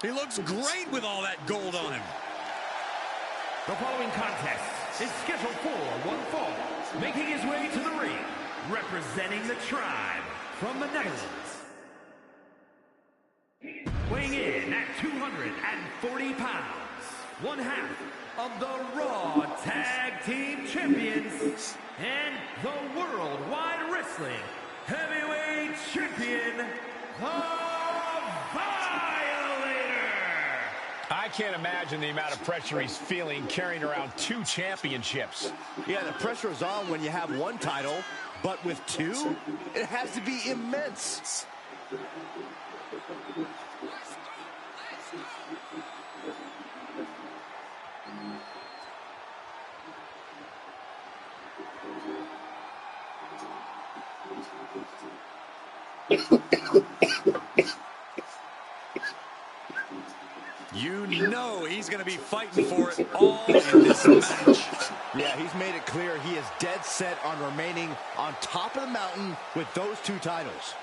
He looks great with all that gold on him. The following contest is scheduled for one fall. Making his way to the ring, representing the tribe from the Netherlands. Weighing in at 240 pounds, one half of the Raw Tag Team Champions and the Worldwide Wrestling Heavyweight Champion, the Violator. I can't imagine the amount of pressure he's feeling carrying around 2 championships. Yeah, the pressure is on when you have one title, but with 2, it has to be immense. You know he's going to be fighting for it all in this match. Yeah, he's made it clear he is dead set on remaining on top of the mountain with those 2 titles.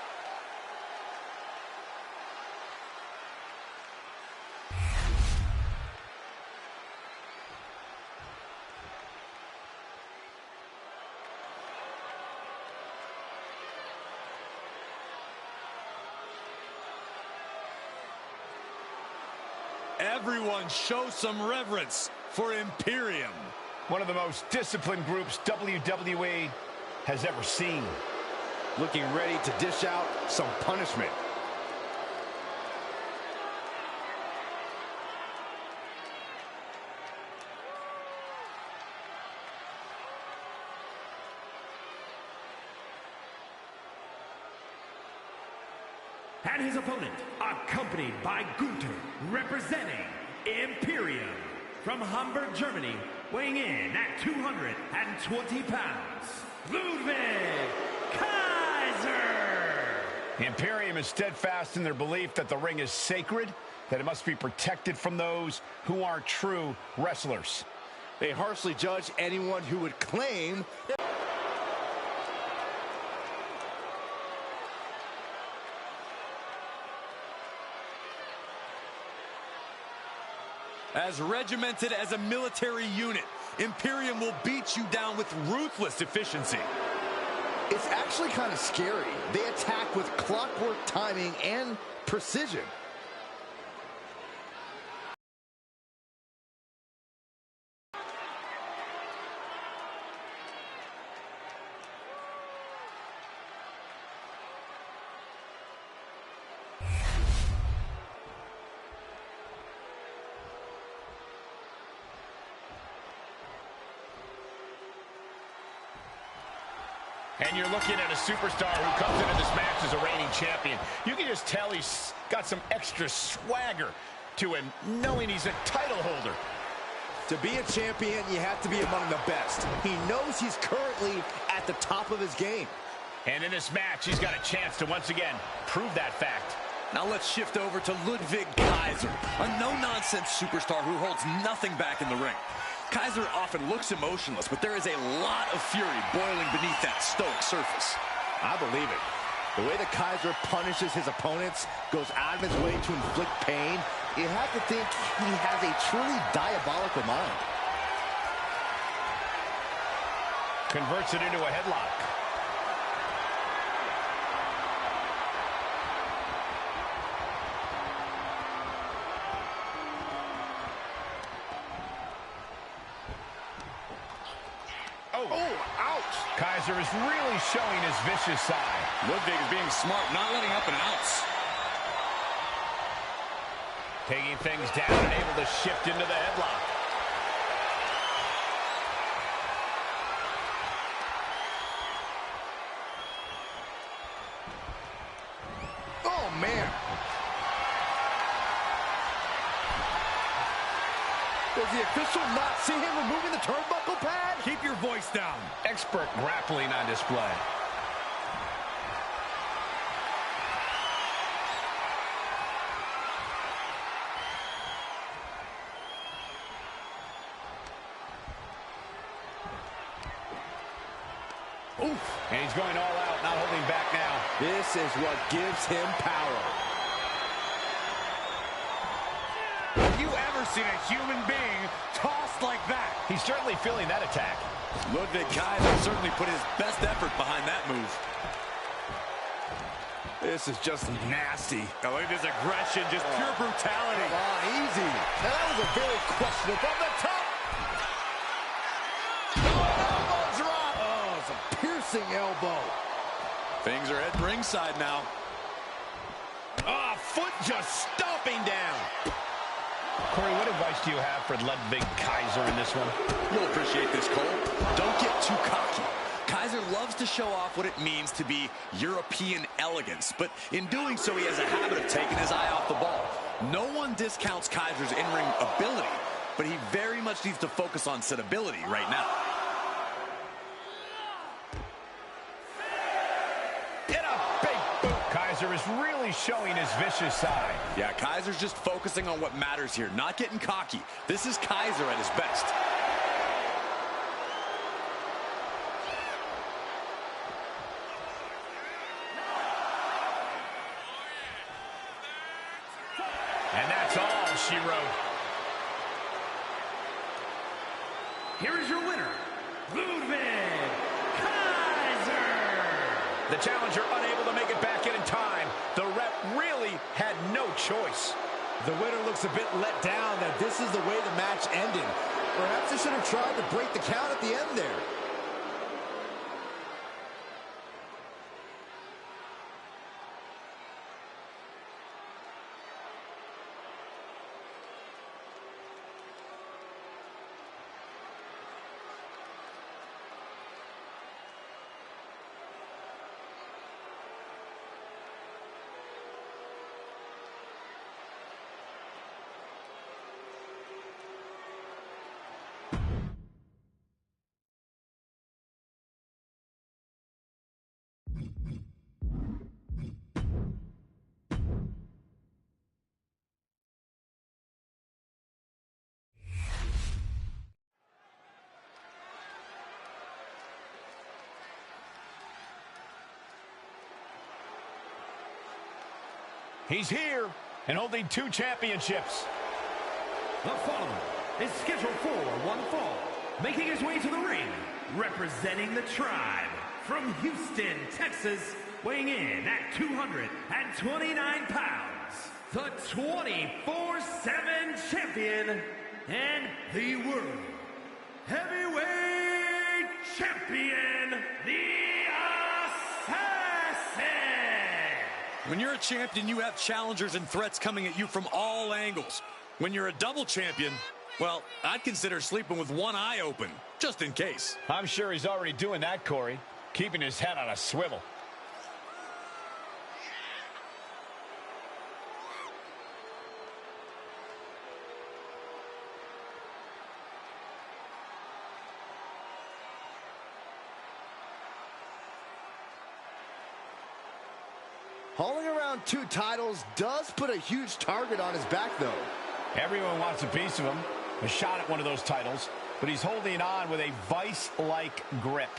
Everyone show some reverence for Imperium. One of the most disciplined groups WWE has ever seen. Looking ready to dish out some punishment. And his opponent, accompanied by Gunther, representing Imperium. From Hamburg, Germany, weighing in at 220 pounds, Ludwig Kaiser. Imperium is steadfast in their belief that the ring is sacred, that it must be protected from those who aren't true wrestlers. They harshly judge anyone who would claim As regimented as a military unit, Imperium will beat you down with ruthless efficiency. it's actually kind of scary. They attack with clockwork timing and precision. And you're looking at a superstar who comes into this match as a reigning champion. You can just tell he's got some extra swagger to him, knowing he's a title holder. To be a champion, you have to be among the best. He knows he's currently at the top of his game. And in this match, he's got a chance to once again prove that fact. Now let's shift over to Ludwig Kaiser, a no-nonsense superstar who holds nothing back in the ring. Kaiser often looks emotionless, but there is a lot of fury boiling beneath that stoic surface. I believe it. The way that Kaiser punishes his opponents, goes out of his way to inflict pain, you have to think he has a truly diabolical mind. Converts it into a headlock. Oh, ouch! Kaiser is really showing his vicious side. Ludwig is being smart, not letting up an ounce. Taking things down and able to shift into the headlock. Oh, man! Does the official not see him removing the turnbuckle pad? Keep your voice down. Expert grappling on display. Oof. And he's going all out, not holding back now. This is what gives him power. seen a human being tossed like that. He's certainly feeling that attack. Ludwig Kaiser certainly put his best effort behind that move. This is just nasty. Oh, look at this aggression, just pure brutality. Come on, easy. Now, that was a very questionable from the top. Elbow drop. Oh, it's a piercing elbow. Things are at ringside now. Ah, foot just stomping down. Corey, what advice do you have for Ludwig Kaiser in this one? You'll appreciate this, Cole. Don't get too cocky. Kaiser loves to show off what it means to be European elegance, but in doing so, he has a habit of taking his eye off the ball. No one discounts Kaiser's in-ring ability, but he very much needs to focus on set ability right now. Kaiser is really showing his vicious side. Yeah, Kaiser's just focusing on what matters here, not getting cocky. This is Kaiser at his best. And that's all she wrote. Here is your winner, Ludwig Kaiser. The challenger unable to make it back in time. The ref really had no choice. The winner looks a bit let down that this is the way the match ended. Perhaps they should have tried to break the count at the end there. He's here and holding 2 championships. The following is scheduled for one fall, making his way to the ring, representing the tribe from Houston, Texas, weighing in at 229 pounds, the 24/7 champion and the world heavyweight champion, the Assassin. When you're a champion, you have challengers and threats coming at you from all angles. When you're a double champion, well, I'd consider sleeping with one eye open, just in case. I'm sure he's already doing that, Corey, keeping his head on a swivel. Hauling around 2 titles does put a huge target on his back, though. Everyone wants a piece of him, a shot at one of those titles, but he's holding on with a vice-like grip.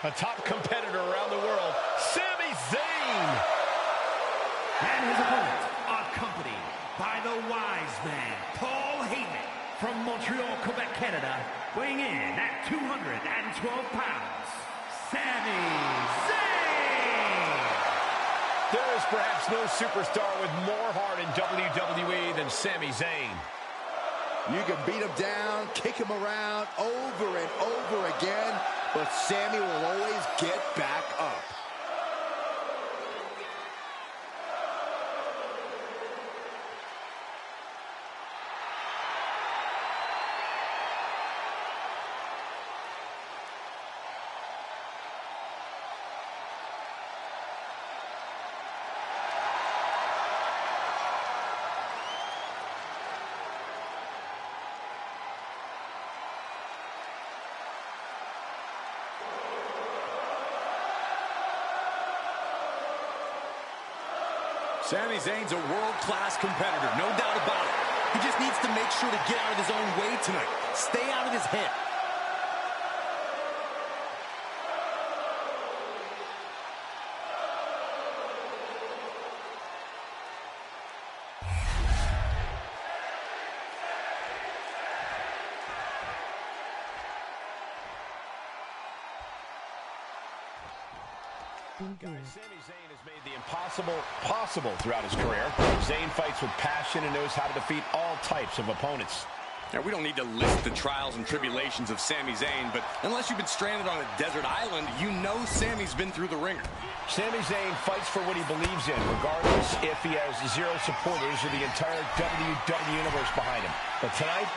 A top competitor around the world, Sami Zayn. And his opponent, accompanied by the wise man, Paul Heyman, from Montreal, Quebec, Canada, weighing in at 212 pounds, Sami Zayn. There is perhaps no superstar with more heart in WWE than Sami Zayn. You can beat him down, kick him around over and over again, but Sami will always get back up. Sami Zayn's a world-class competitor, no doubt about it. He just needs to make sure to get out of his own way tonight. Stay out of his head. Guys, Sami Zayn has made the impossible possible throughout his career. Zayn fights with passion and knows how to defeat all types of opponents. Now, we don't need to list the trials and tribulations of Sami Zayn, but unless you've been stranded on a desert island, you know Sami's been through the ringer. Sami Zayn fights for what he believes in, regardless if he has zero supporters or the entire WWE Universe behind him. But tonight,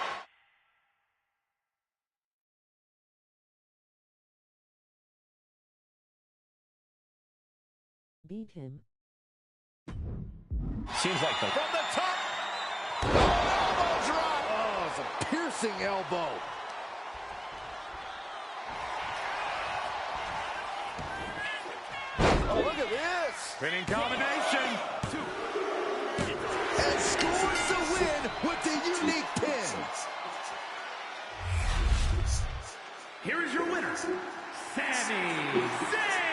beat him. seems like the... From the top! Elbow drop! Oh, it's a piercing elbow. Oh, look at this! Spinning combination. And scores the win with the unique pin. Here is your winner, Sami Zayn!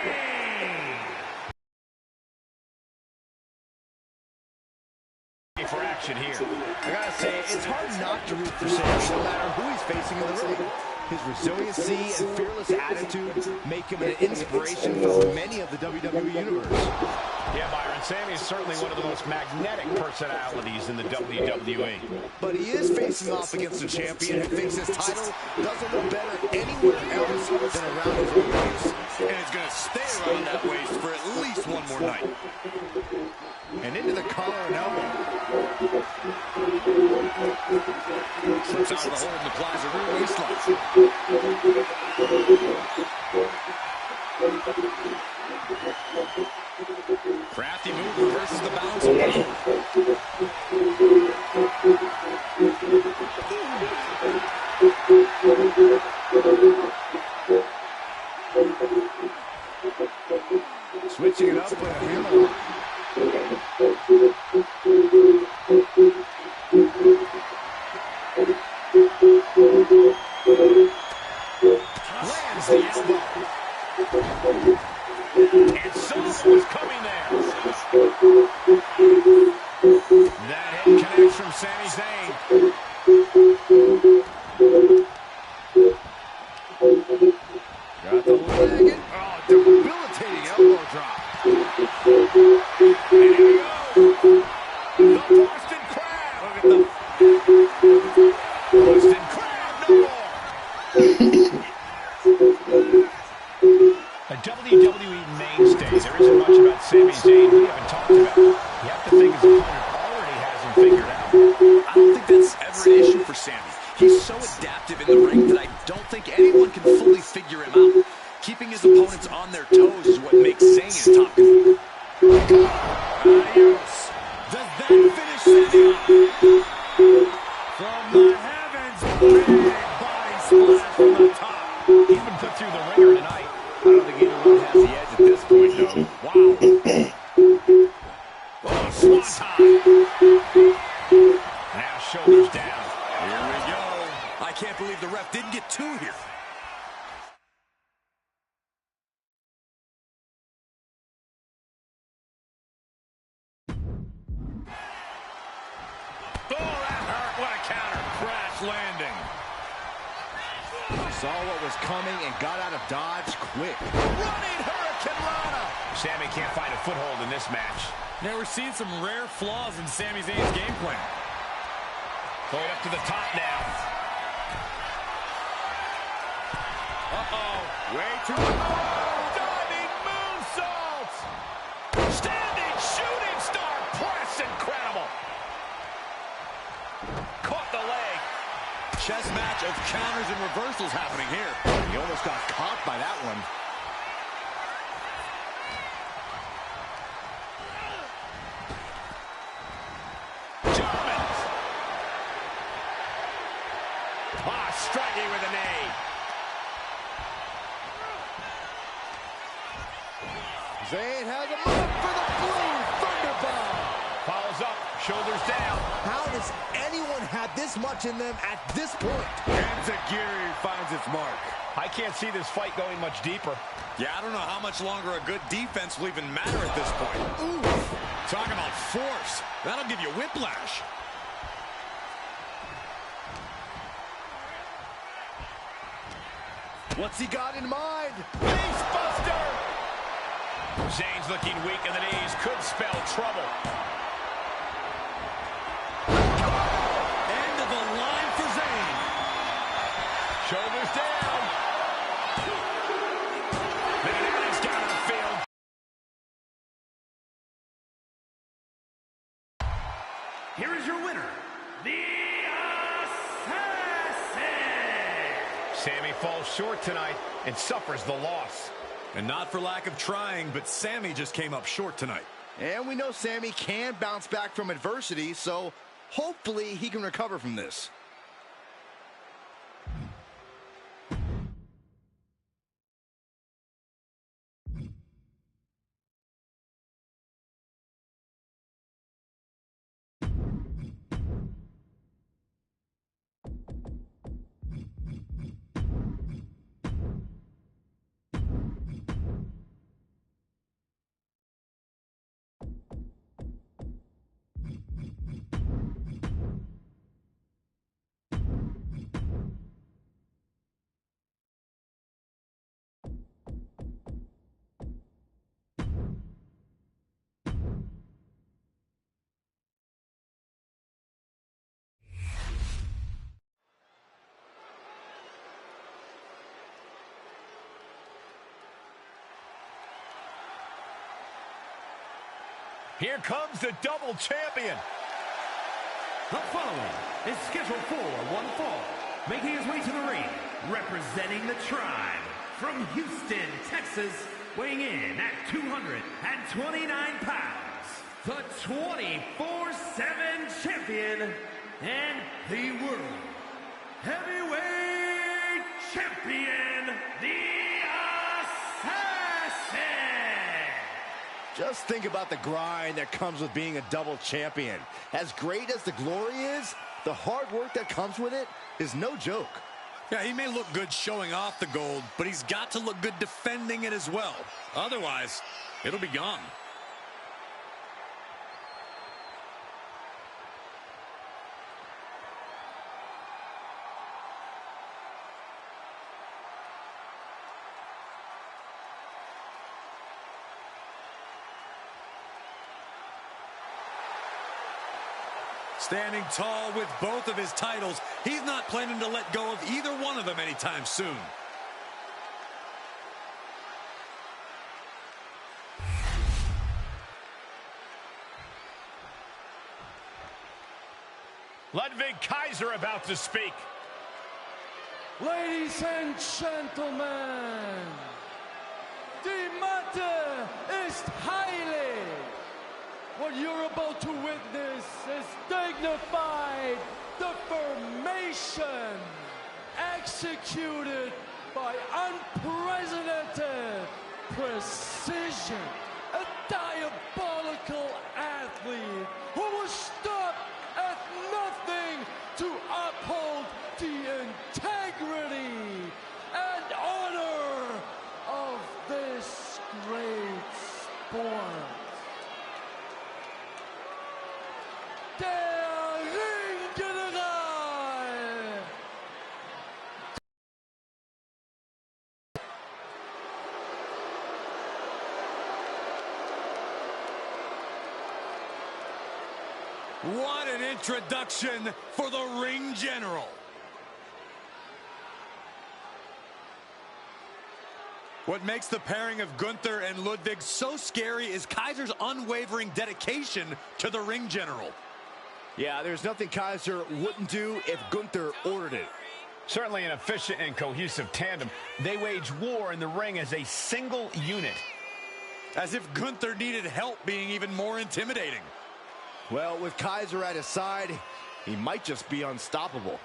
For action here. I gotta say, it's hard not to root for Sami, no matter who he's facing in the ring. His resiliency and fearless attitude make him an inspiration for many of the WWE Universe. Yeah, Byron, Sami is certainly one of the most magnetic personalities in the WWE. But he is facing off against a champion who thinks his title doesn't look better anywhere else than around his own waist. And it's going to stay around that waist for at least one more night. And into the collar and elbow. Slips out of the hold and applies a rear waistline. Crafty move, reverses the balance of power. Switching it up with a hammer. Lands the elbow. And someone was coming there. That hit connects from Sami Zayn. Got the leg. Oh, debilitating elbow drop. And here we go. The Boston Crab. Look at the... Boston Crab, no more. A WWE mainstay. There isn't much about Sami Zayn we haven't talked about. You have to think his opponent already has him figured out. I don't think that's ever an issue for Sami. He's so adaptive in the ring that I don't think anyone can fully figure him out. Keeping his opponents on their toes is what makes Zayn his top guy. Adios. Does that finish Sami off? From the heavens, big body splash from the top. He's been put through the ringer tonight. I don't think anyone has the edge at this point, though. Wow. Oh, swanton. Now shoulders down. Here we go. I can't believe the ref didn't get two here. Oh, that hurt. What a counter. Crash landing. Saw what was coming and got out of dodge quick. Running Hurricane Rana. Sami can't find a foothold in this match. Now we're seeing some rare flaws in Sami Zayn's game plan. Going up to the top now. Uh-oh. Way too low. Diving moonsault. Standing shooting star press. Incredible. Caught the leg. Chess match of counters and reversals happening here. He almost got caught by that one. German. Striking with a knee. Zayn has him up for the blue thunderbomb. Follows up, shoulders down. How does anyone have this much in them at this point? Enziguri finds its mark. I can't see this fight going much deeper. Yeah, I don't know how much longer a good defense will even matter at this point. Ooh, talk about force. That'll give you whiplash. What's he got in mind? Face buster! Zayn's looking weak in the knees. Could spell trouble. End of the line for Zayn. Shoulders down. McNally's down on the field. Here is your winner, the Assassin! Sami falls short tonight and suffers the loss. And not for lack of trying, but Sami just came up short tonight. And we know Sami can bounce back from adversity, so hopefully he can recover from this. Here comes the double champion. The following is scheduled for one fall, making his way to the ring, representing the tribe from Houston, Texas, weighing in at 229 pounds, the 24/7 champion and the world heavyweight champion, the Assassin. Just think about the grind that comes with being a double champion. As great as the glory is, the hard work that comes with it is no joke. Yeah, he may look good showing off the gold, but he's got to look good defending it as well. Otherwise, it'll be gone. Standing tall with both of his titles, he's not planning to let go of either one of them anytime soon. Ludwig Kaiser about to speak. Ladies and gentlemen, the matter is highly. What you're about to witness is dignified deformation executed by unprecedented precision. A diabolical athlete who will stop at nothing to uphold the integrity and honor of this great sport. Der Ringgeneral! What an introduction for the Ring General. What makes the pairing of Gunther and Ludwig so scary is Kaiser's unwavering dedication to the Ring General. Yeah, there's nothing Kaiser wouldn't do if Gunther ordered it. Certainly an efficient and cohesive tandem. They wage war in the ring as a single unit. As if Gunther needed help being even more intimidating. Well, with Kaiser at his side, he might just be unstoppable.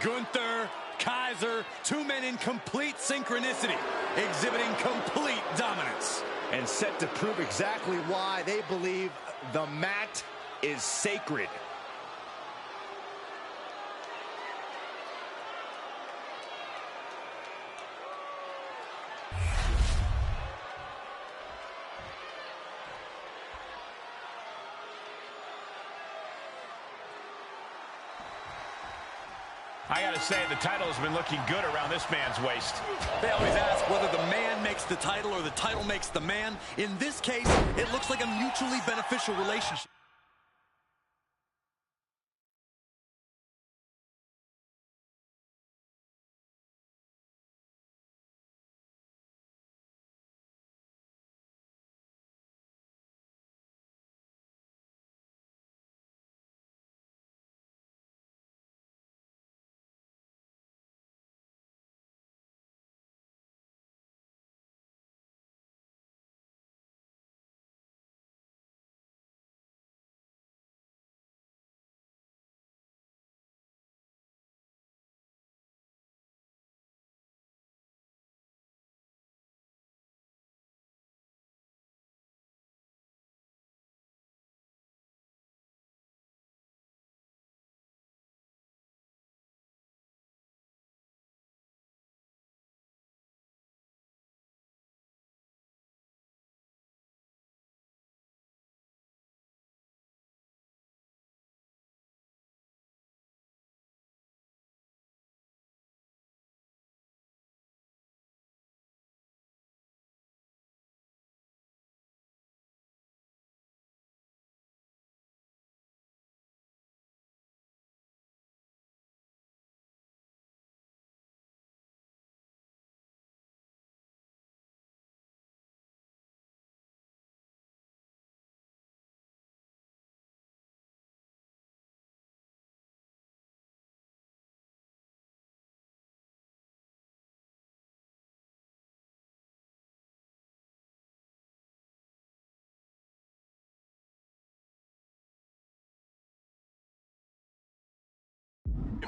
Gunther, Kaiser, two men in complete synchronicity, exhibiting complete dominance. And set to prove exactly why they believe the mat is sacred. I gotta say, the title has been looking good around this man's waist. They always ask whether the man makes the title or the title makes the man. In this case, it looks like a mutually beneficial relationship.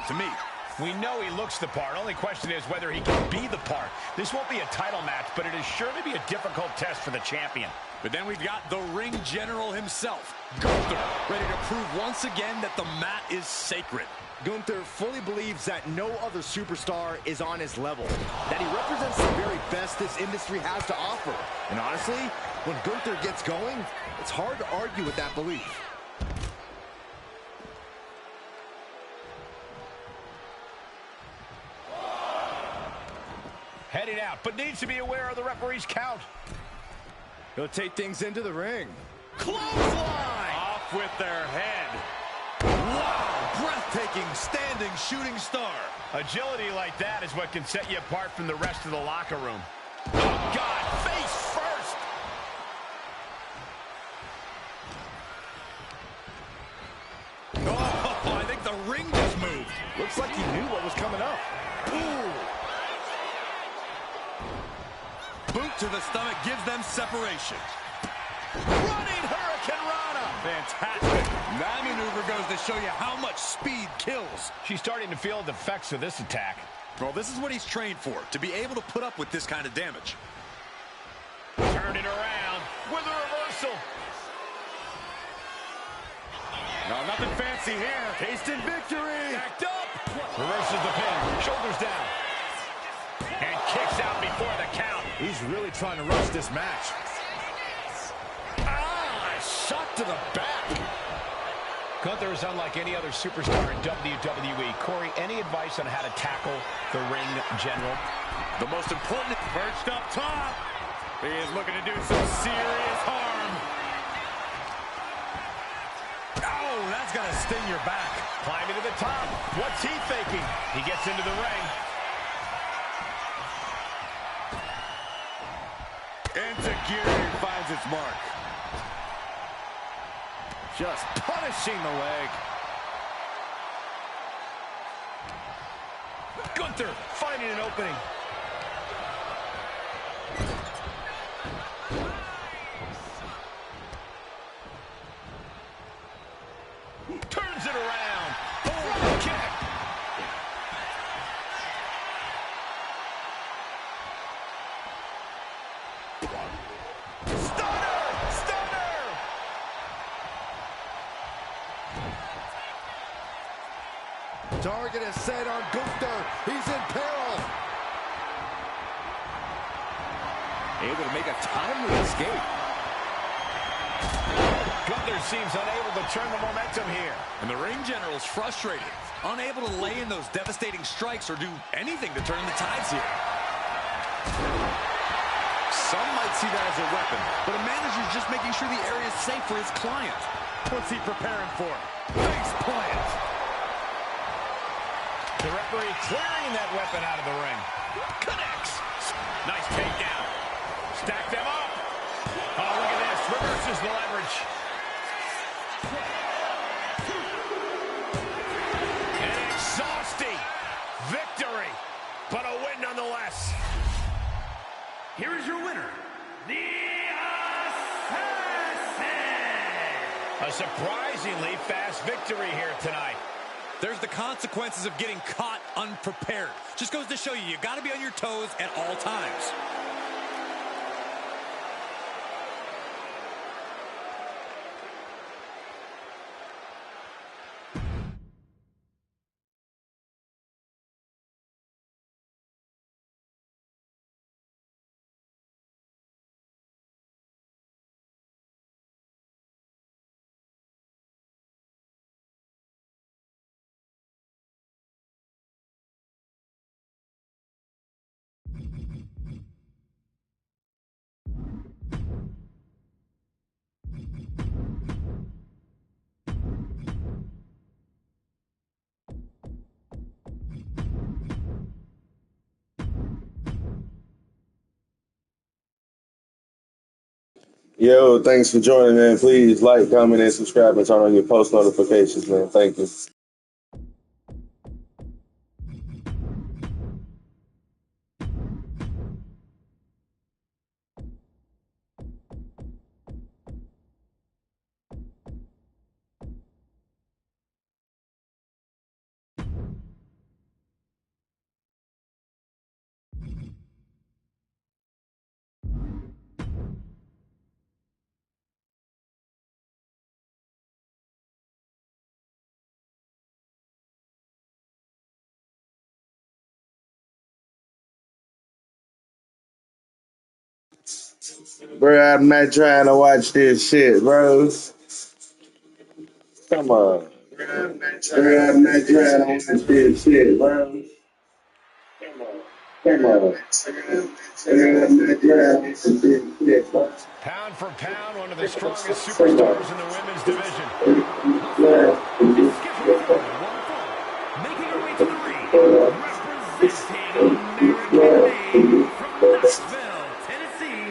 To me, We know he looks the part. Only question is whether he can be the part. This won't be a title match, but it is sure to be a difficult test for the champion. but then we've got the ring general himself, Gunther, ready to prove once again that the mat is sacred. Gunther fully believes that no other superstar is on his level, that he represents the very best this industry has to offer. And honestly, when Gunther gets going, it's hard to argue with that belief. Heading out, but needs to be aware of the referee's count. He'll take things into the ring. Clothesline! Off with their head. Wow, breathtaking standing shooting star. Agility like that is what can set you apart from the rest of the locker room. Oh, God, face first! Oh, I think the ring just moved. Looks like he knew what was coming up. Ooh. Boot to the stomach gives them separation. Running Hurricane Rana! Fantastic. That maneuver goes to show you how much speed kills. She's starting to feel the effects of this attack. Well, this is what he's trained for, to be able to put up with this kind of damage. Turn it around with a reversal. No, nothing fancy here. Tasting victory. Backed up. Reverses the pin, shoulders down. And kicks out before the count. He's really trying to rush this match. Shot to the back. Gunther is unlike any other superstar in WWE. Corey, any advice on how to tackle the ring general? The most important, perched up top. He is looking to do some serious harm. Oh, that's going to sting your back. Climbing to the top. What's he thinking? He gets into the ring. Enzuigiri finds its mark. Just punishing the leg. Gunther finding an opening. Turns it around. Front kick. Stunner! Stunner! Target is set on Gunther. He's in peril. Able to make a timely escape. Gunther seems unable to turn the momentum here. And the ring general's frustrated, unable to lay in those devastating strikes or do anything to turn the tides here. Some might see that as a weapon, but a manager's just making sure the area is safe for his client. What's he preparing for? Face plant. The referee clearing that weapon out of the ring. Connects. Nice takedown. Stack them up. Oh, look at this. Reverses the leverage. An exhausting victory, but a win nonetheless. Here is your winner, the Assassin! A surprisingly fast victory here tonight. There's the consequences of getting caught unprepared. Just goes to show you got to be on your toes at all times. Yo, thanks for joining, man. Please like, comment, and subscribe, and turn on your post notifications, man. Thank you. Bro, I'm not trying to watch this shit, bro. Come on. Bro, I'm not trying to watch this shit, bro. Come on. Come on. Bro, I'm not trying to watch this shit, bro. Pound for pound, one of the strongest superstars in the women's division. Is scheduled for one fall, making her way to the ring, representing American-made from Knoxville, Tennessee,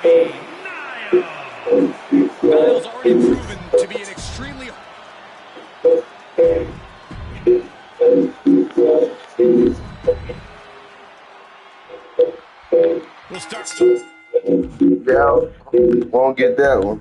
Ivy Nile. Niles already proven to be an extremely... We'll start. Yeah, won't get that one.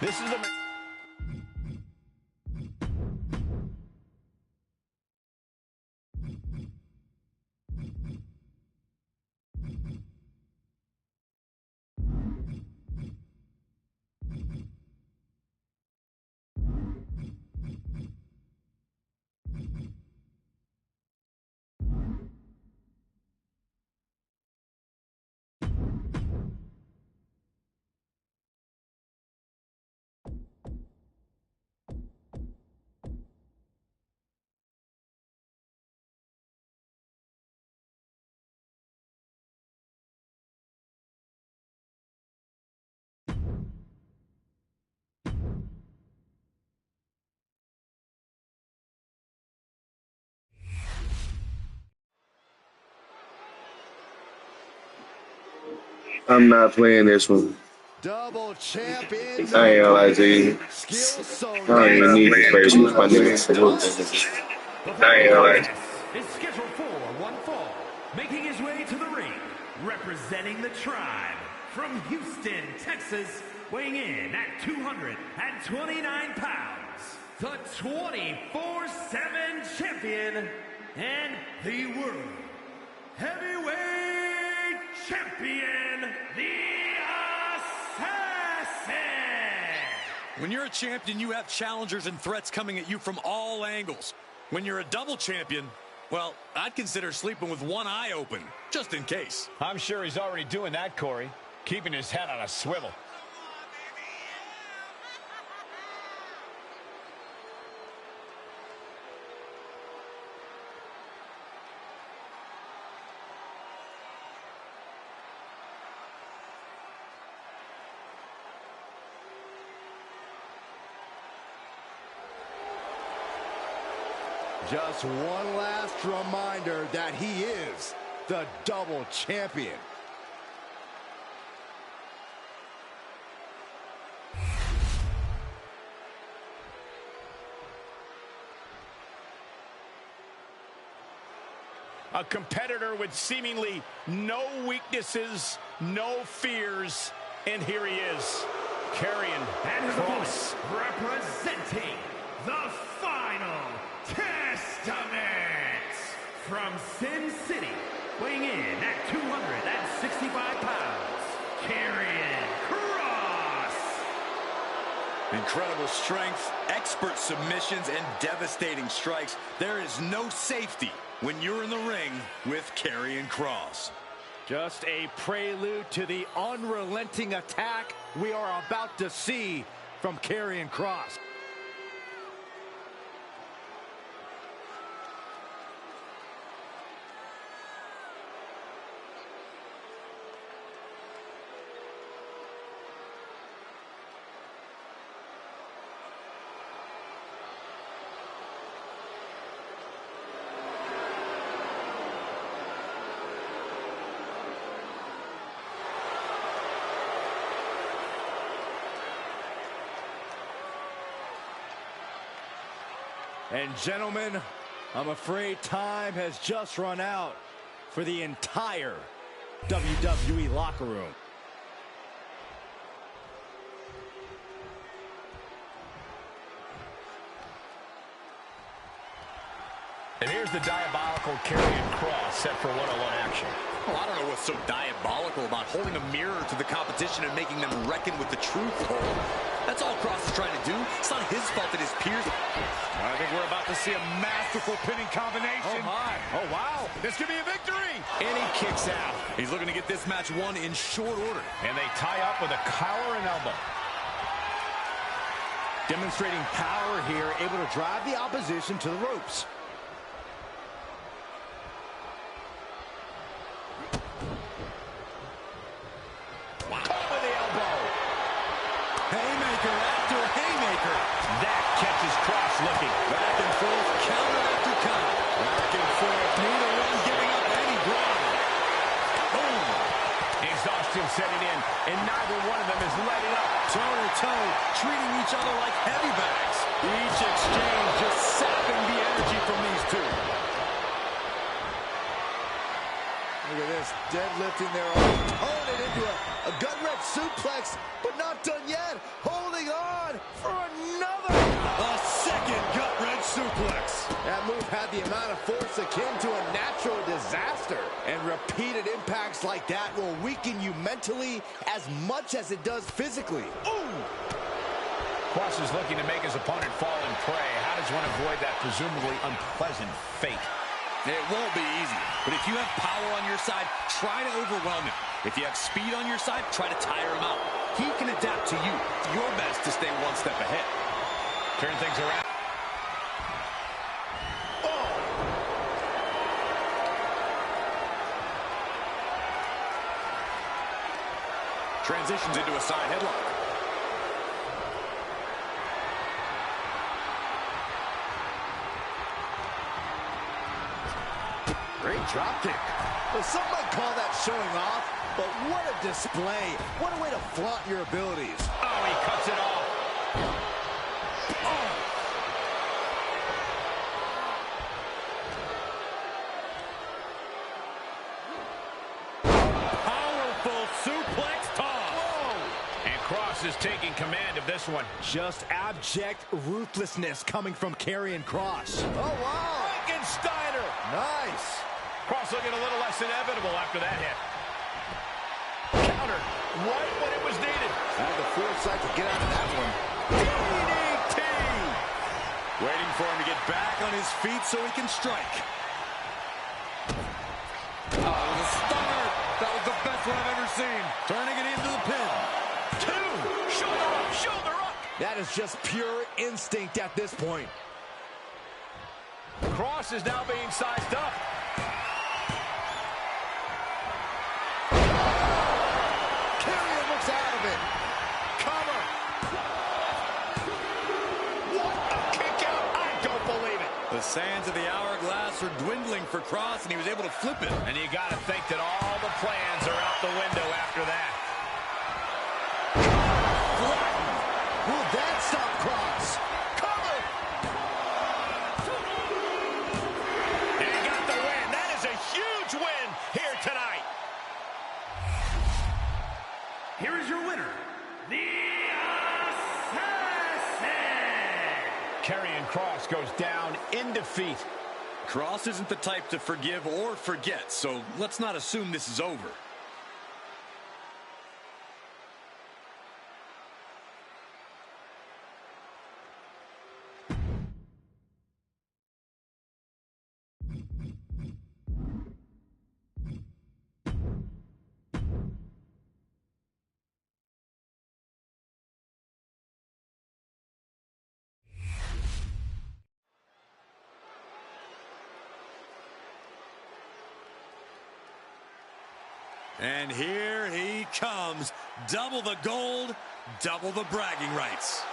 This is the... I'm not playing this one. Double champion. I ain't gonna lie to you. Skill so I don't even need to play this with my niggas. I ain't gonna lie. Is scheduled for one fall, making his way to the ring, representing the tribe from Houston, Texas, weighing in at 229 pounds, the 24/7 champion and the world heavyweight champion, the Assassin. When you're a champion, you have challengers and threats coming at you from all angles. When you're a double champion, well, I'd consider sleeping with one eye open, just in case. I'm sure he's already doing that, Corey, keeping his head on a swivel. Just one last reminder that he is the double champion. A competitor with seemingly no weaknesses, no fears, and here he is, Karrion Kross. Representing the final Testament from Sin City, weighing in at 265 pounds, Karrion Kross. Incredible strength, expert submissions, and devastating strikes. There is no safety when you're in the ring with Karrion Kross. Just a prelude to the unrelenting attack we are about to see from Karrion Kross. And gentlemen, I'm afraid time has just run out for the entire WWE locker room. And here's the diabolical Karrion Kross set for one-on-one action. Well, I don't know what's so diabolical about holding a mirror to the competition and making them reckon with the truth, Cole. That's all Kross is trying to do. It's not his fault that his peers... I think we're about to see a masterful pinning combination. Oh, my. Oh, wow. This could be a victory. And he kicks out. He's looking to get this match won in short order. And they tie up with a collar and elbow. Demonstrating power here, able to drive the opposition to the ropes. Haymaker after haymaker. That catches Kross looking. Back and forth, counter after counter. Back and forth, neither one giving up any ground. Boom. Exhaustion setting in, and neither one of them is letting up. Toe-to-toe, treating each other like heavy bags. Each exchange just sapping the energy from these two. Look at this, deadlifting their opponent into a gut-wrench suplex, but not done yet. Holding on. suplex. That move had the amount of force akin to a natural disaster. And repeated impacts like that will weaken you mentally as much as it does physically. Ooh! Cross is looking to make his opponent fall and prey. How does one avoid that presumably unpleasant fate? It won't be easy, but if you have power on your side, try to overwhelm him. If you have speed on your side, try to tire him out. He can adapt to you. Your best to stay one step ahead. Turn things around. Transitions into a side headlock. Great drop kick. Well, some might call that showing off, but what a display. What a way to flaunt your abilities. Oh, he cuts it off. Powerful suplex toss. Whoa. And Cross is taking command of this one. Just abject ruthlessness coming from Karrion Kross. Oh, wow. Frankensteiner. Nice. Cross looking a little less inevitable after that hit. Countered right when it was needed. Had the foresight to get out of that one. DDT! Waiting for him to get back on his feet so he can strike. Oh, the stunner. That was the best one I've ever seen. Turning it into the pin. Two. Shoulder up, shoulder up. That is just pure instinct at this point. Cross is now being sized up. Karrion looks out of it. Cover. What a kick out. I don't believe it. The sands of the hourglass are dwindling for Kross, and he was able to flip it. And you got to think that all the plans are out the window after that. Will that stop Kross? Cover. And he got the win. That is a huge win here tonight. Here is your winner, the Assassin! Karrion Kross goes down in defeat. Kross isn't the type to forgive or forget, so let's not assume this is over. And here he comes. Double the gold, double the bragging rights.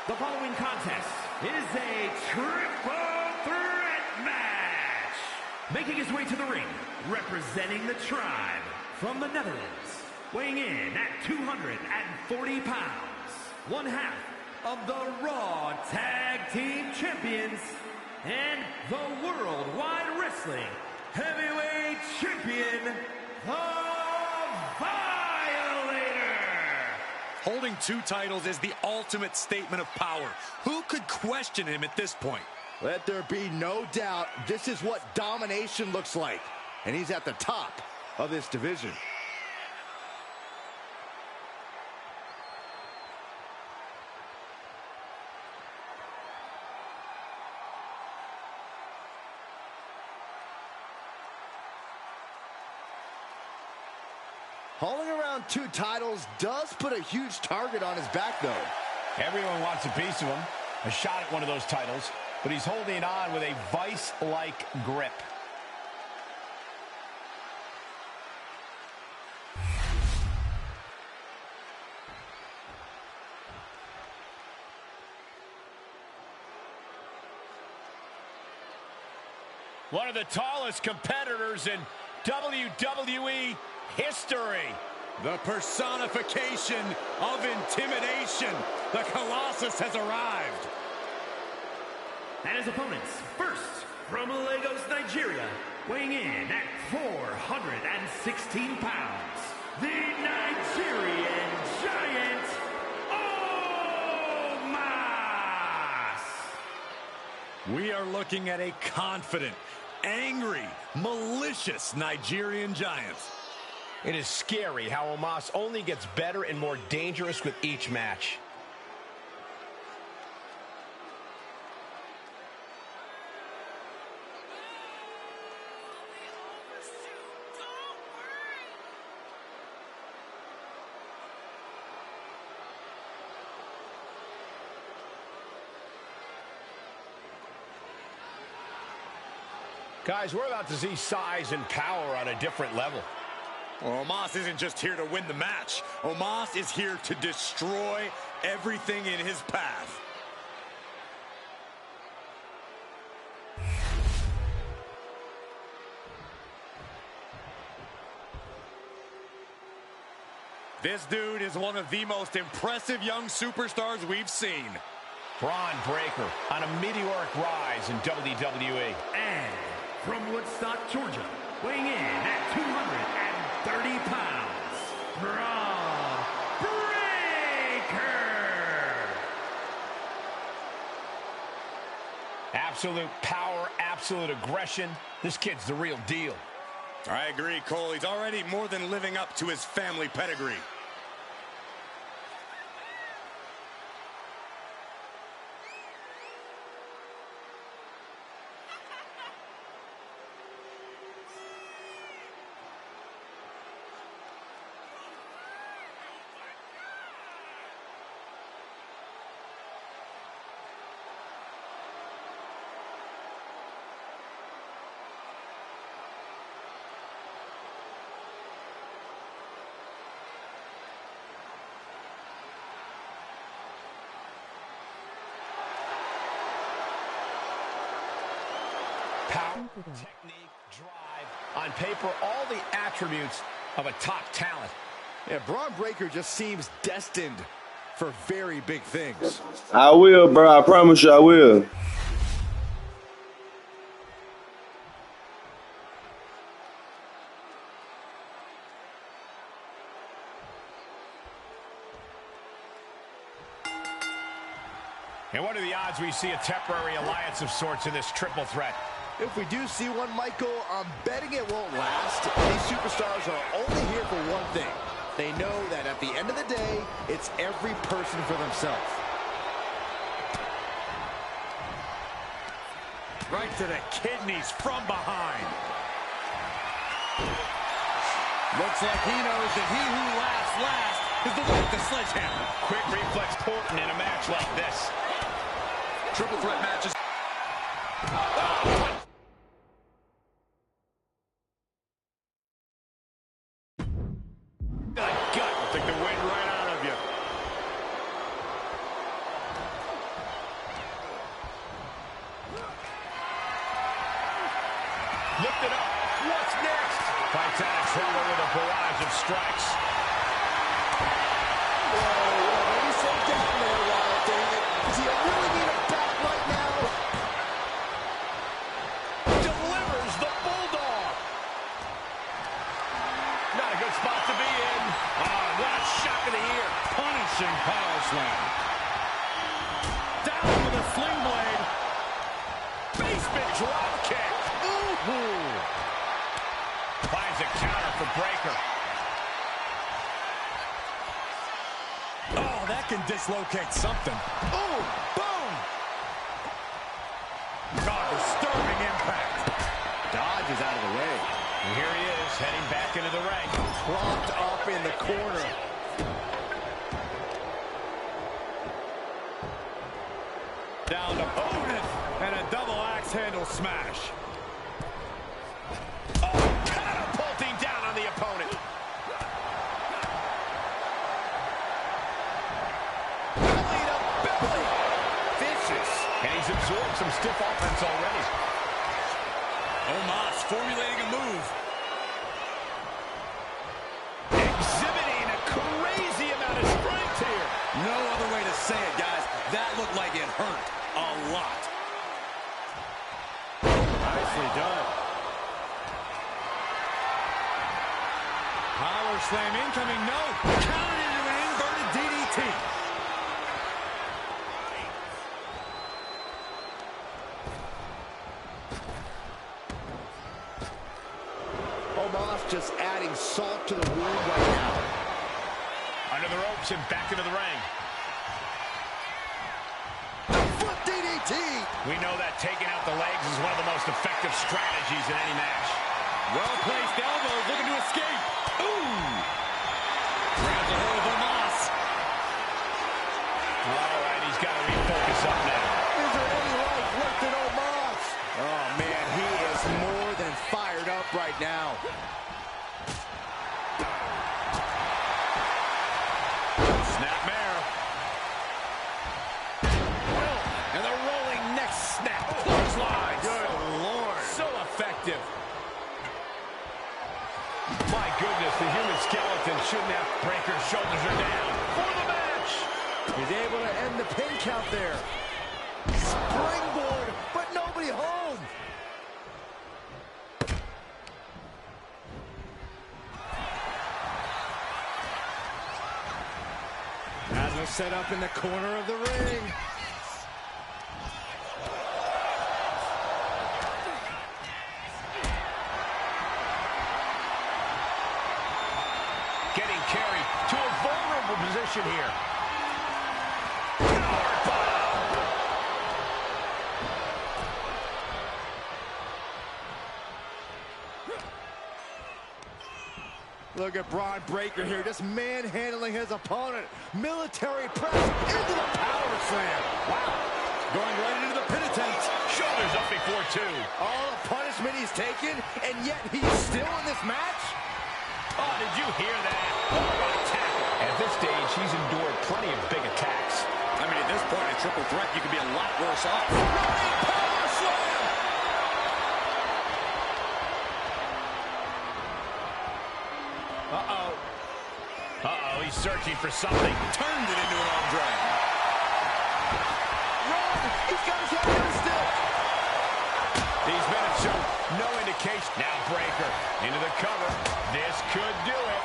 The following contest is a triple threat match. Making his way to the ring, representing the tribe from the Netherlands, weighing in at 240 pounds, one half of the Raw Tag Team Champions and the Worldwide Wrestling Heavyweight Champion, the Violator! Holding two titles is the ultimate statement of power. Who could question him at this point? Let there be no doubt this is what domination looks like. And he's at the top of this division. Hauling around two titles does put a huge target on his back, though. Everyone wants a piece of him, a shot at one of those titles, but he's holding on with a vice-like grip. One of the tallest competitors in WWE history. The personification of intimidation. The Colossus has arrived. And his opponents, first from Lagos, Nigeria, weighing in at 416 pounds, the Nigerian Giant, Omos! We are looking at a confident, angry, malicious Nigerian giant. It is scary how Omos only gets better and more dangerous with each match. Guys, we're about to see size and power on a different level. Well, Omos isn't just here to win the match. Omos is here to destroy everything in his path. This dude is one of the most impressive young superstars we've seen. Braun Breaker on a meteoric rise in WWE. And from Woodstock, Georgia, weighing in at 230 pounds, Braun Breaker. Absolute power, absolute aggression. This kid's the real deal. I agree, Cole. He's already more than living up to his family pedigree. Power, technique, drive. On paper, all the attributes of a top talent. Yeah, Braun Breaker just seems destined for very big things. I will, bro. I promise you I will. And what are the odds we see a temporary alliance of sorts in this triple threat? If we do see one, Michael, I'm betting it won't last. These superstars are only here for one thing. They know that at the end of the day, it's every person for themselves. Right to the kidneys from behind. Looks like he knows that he who laughs last is the one with the sledgehammer. Quick reflex important in a match like this. Triple threat matches. Take the wind right out of you. Lift it up. What's next? Fights out of trouble with a barrage of strikes. Maybe slow down there, Wyatt, David. Does he really need a back right now? Delivers the Bulldog. Not a good spot to be in. What a shock of the ear. Punishing power slam. Down with a sling blade. Basement drop kick. Ooh. Finds a counter for Breaker. Oh, that can dislocate something. Boom! Boom! God, disturbing impact. Dodge is out of the way. And here he is, heading back into the ring. Propped up in the corner. Down to opponent. And a double axe handle smash. Oh, catapulting down on the opponent. Belly to belly. Vicious. And he's absorbed some stiff offense already. Omos formulating a move. Exhibiting a crazy amount of strength here. No other way to say it, guys. That looked like it hurt a lot. Nicely done. Power slam incoming. No. Countered into an inverted DDT. just adding salt to the wound right now. Under the ropes and back into the ring. Foot DDT! We know that taking out the legs is one of the most effective strategies in any match. Well-placed elbows, looking to escape. Ooh! Grabs a hold of Omos. All right, he's got to refocus up now. Is there any life left in Omos? Oh, man, he is more than fired up right now. Snapmare. And the rolling neck snap. Clothesline. Good Lord. So effective. My goodness, the human skeleton shouldn't have. Breaker's shoulders are down for the match. He's able to end the pin count there. Springboard, but nobody home. Laszlo set up in the corner of the ring. Getting carried to a vulnerable position here. Look at Braun Breaker here, just manhandling his opponent. Military press into the power slam. Wow. Going right into the pin attempt. Shoulders up before two. All the punishment he's taken, and yet he's still in this match? Oh, did you hear that? Oh, what a tackle. At this stage, he's endured plenty of big attacks. I mean, at this point in triple threat, you could be a lot worse off. Running power slam! Uh-oh. Uh-oh, he's searching for something. Turned it into an arm drag. Run! He's got his head on still. These minutes show no indication. Now Breaker into the cover. This could do it.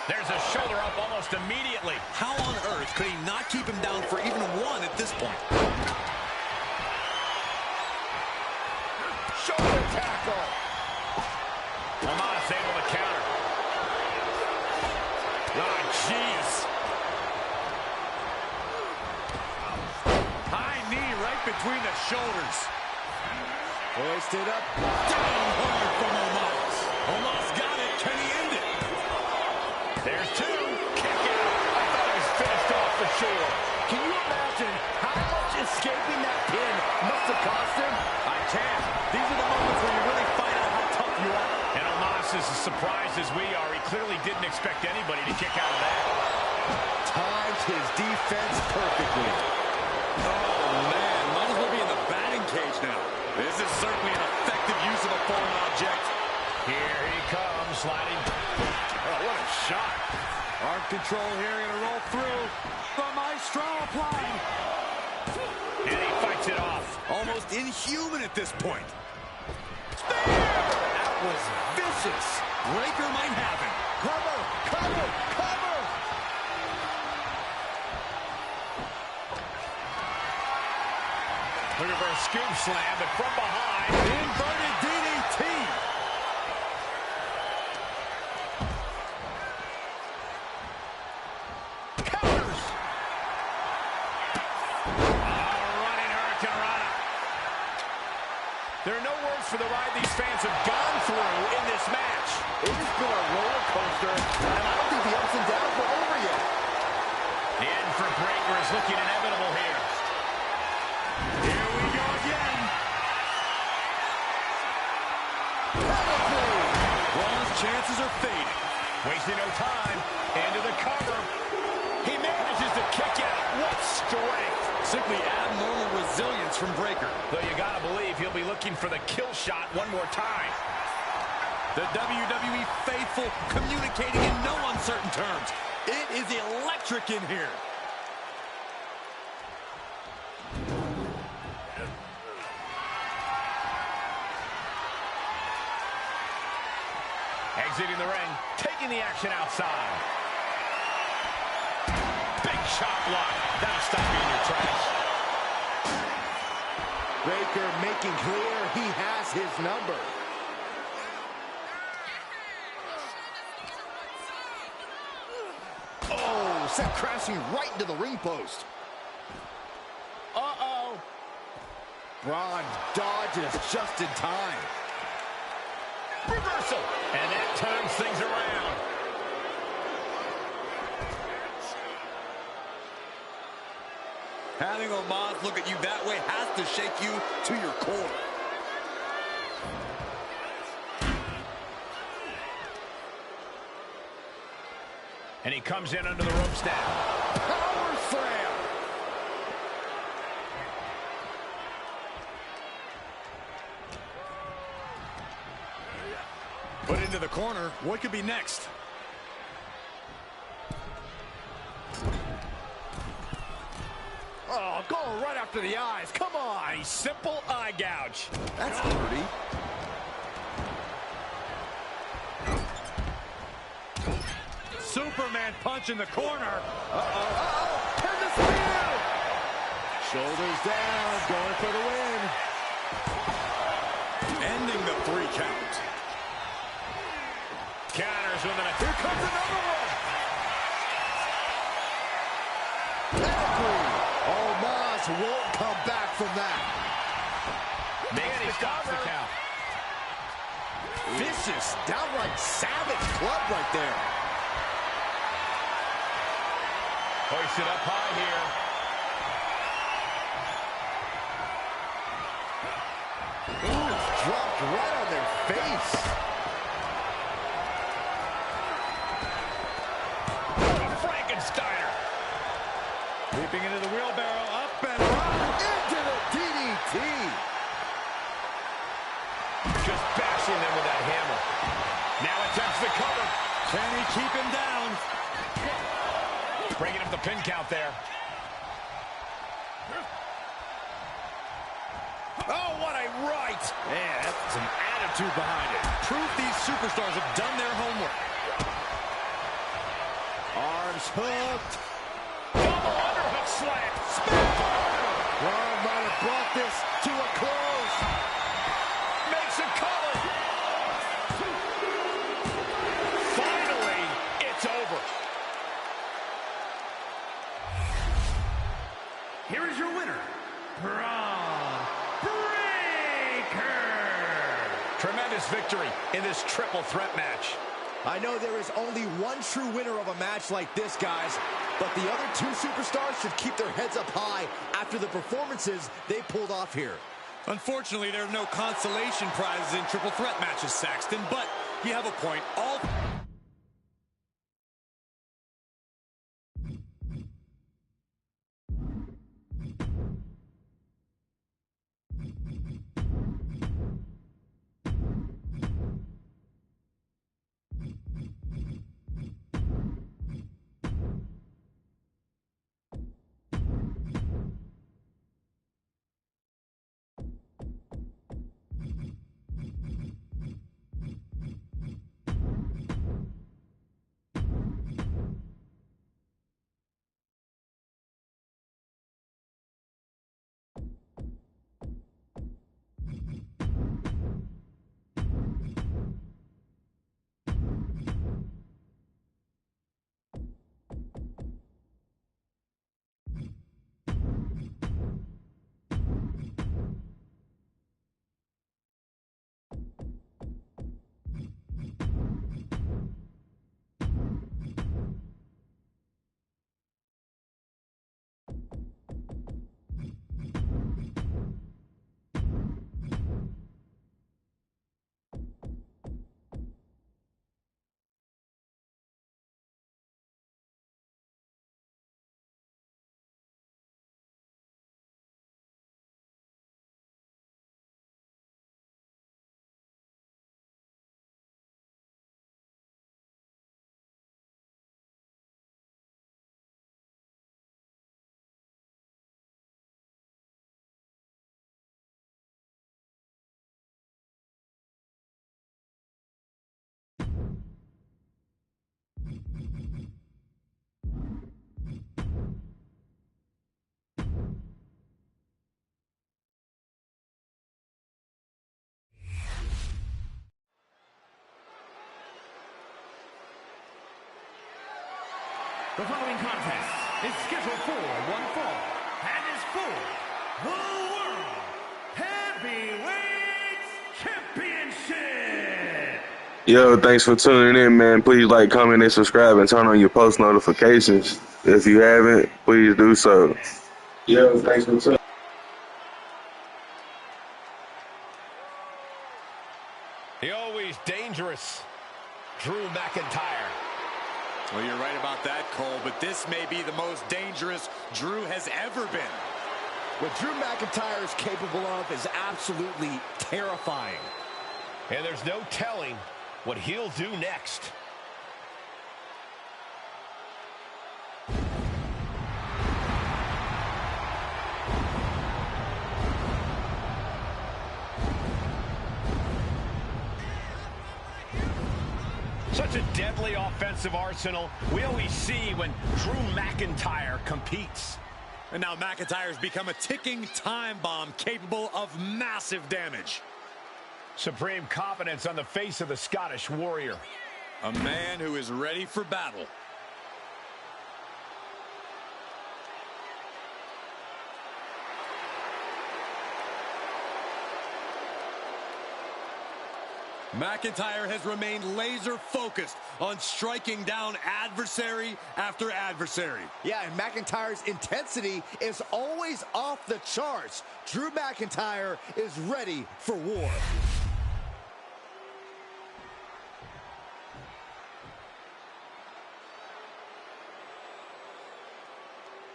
There's a shoulder up almost immediately. How on earth could he not keep him down for even one at this point? Shoulder tackle. Omos able to counter. Oh, jeez. High knee right between the shoulders. Hoisted up. Down hard from Omos. Omos got it. Can he end it? There's two. Kick out. I thought he was finished off for sure. Can you imagine how much escaping that pin must have cost him? I can. These are the moments where you really find out how tough you are. And Omos is as surprised as we are. He clearly didn't expect anybody to kick out of that. Timed his defense perfectly. Oh, man. Might as well be in the batting cage now. This is certainly an effective use of a foreign object. Here he comes, sliding. Oh, what a shot. Arm control here, gonna roll through. The Maestro applying. And he fights it off. Almost inhuman at this point. That was Vicious. Breaker might have him. cover, cover, cover. Looking for a scoop slam, but from behind. Inverted DDT. Counters. Running Hurricanrana. There are no words for the ride these fans have gone through in this match. It has been a roller coaster, and I don't think the ups and downs are over yet. The end for Breaker is looking inevitable here. Here we go again. Braun's chances are fading. Wasting no time. Into the cover. He manages to kick out. What strength. Simply abnormal resilience from Breaker. Though you gotta believe he'll be looking for the kill shot one more time. The WWE faithful communicating in no uncertain terms. It is electric in here. Exiting the ring, taking the action outside. Big chop block. That'll stop you in your tracks. Breaker making clear he has his number. sent crashing right into the ring post. Uh-oh. Braun dodges just in time. Reversal. And that turns things around. Having Omos look at you that way has to shake you to your core. And he comes in under the ropes now. Power slam. Put into the corner. What could be next? Oh, going right after the eyes. Come on. A simple eye gouge. That's dirty. Superman punch in the corner. Pin the spear. Shoulders down, going for the win. Ending the 3 count. Counters with an... Here comes another one. Pedigree. Omos won't come back from that. And he stops the count. Vicious, downright savage club right there. Hoisted up high here. Ooh, dropped right on their face. Frankensteiner. Leaping into the wheelbarrow, up and right. Into the DDT. Just bashing them with that hammer. Now attempts the cover. Can he keep him down? Breaking up the pin count there. Oh, what a right! Man, that's some attitude behind it. Proof these superstars have done their homework. Arms hooked. Double underhook slam. Braun might have brought this to a close. Makes a cover. Finally, it's over. Here is your winner, Braun Breaker. Tremendous victory in this triple threat match. I know there is only one true winner of a match like this, guys, but the other 2 superstars should keep their heads up high after the performances they pulled off here. Unfortunately, there are no consolation prizes in triple threat matches, Saxton, but you have a point. All The following contest is scheduled for one fall and is for the World Heavyweight Championship. Yo, thanks for tuning in, man. Please like, comment, and subscribe, and turn on your post notifications. If you haven't, please do so. Yo, thanks for tuning in. The always dangerous Drew McIntyre. Well, you're right about that, Cole, but this may be the most dangerous Drew has ever been. What Drew McIntyre is capable of is absolutely terrifying. And there's no telling what he'll do next. Such a deadly offensive arsenal we always see when Drew McIntyre competes. And now McIntyre's become a ticking time bomb capable of massive damage. Supreme confidence on the face of the Scottish Warrior. A man who is ready for battle. McIntyre has remained laser focused on striking down adversary after adversary. Yeah, and McIntyre's intensity is always off the charts. Drew McIntyre is ready for war.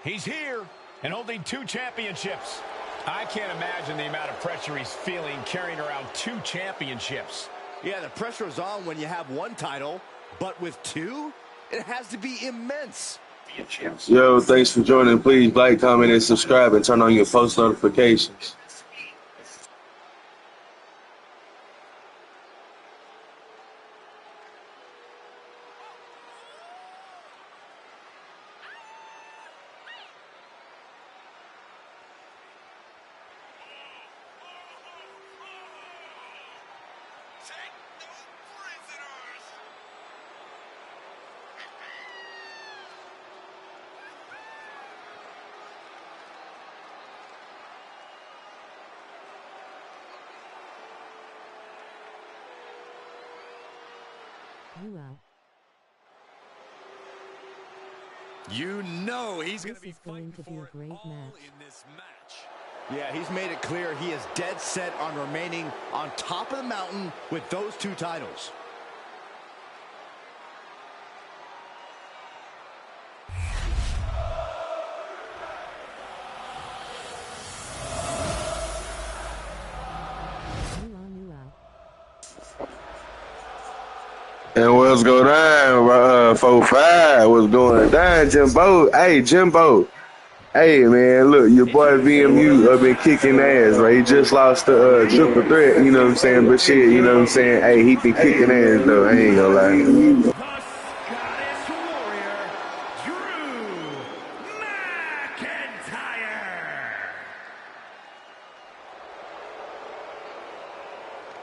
He's here and holding 2 championships. I can't imagine the amount of pressure he's feeling carrying around 2 championships. Yeah, the pressure is on when you have 1 title, but with 2, it has to be immense. Yo, thanks for joining. Please like, comment, and subscribe, and turn on your post notifications. You know he's going to be going to be a great match. In this match. Yeah, he's made it clear he is dead set on remaining on top of the mountain with those 2 titles. And what's going on, 4-5? What's going down, Jimbo? Hey, Jimbo. Hey, man, look, your boy VMU been kicking ass, right? He just lost the triple threat, you know what I'm saying? But shit, you know what I'm saying? Hey, he been kicking ass, though. I ain't gonna lie. The Scottish Warrior, Drew McIntyre.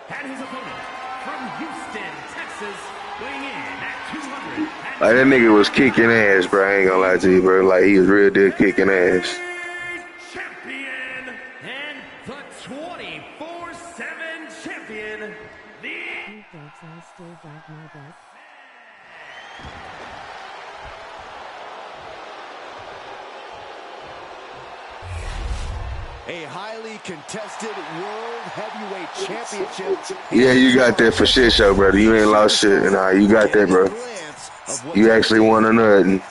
And his opponent from Houston, Texas, weighing in at 200. Like, that nigga was kicking ass, bro. I ain't gonna lie to you, bro. Like, he was real deal kicking ass. Champion and the 24/7 champion, the I still got my best. A highly contested World Heavyweight Championship. Yeah, you got that for shit show, brother. You ain't lost shit. Nah, you got that, bro. You actually won a nothing.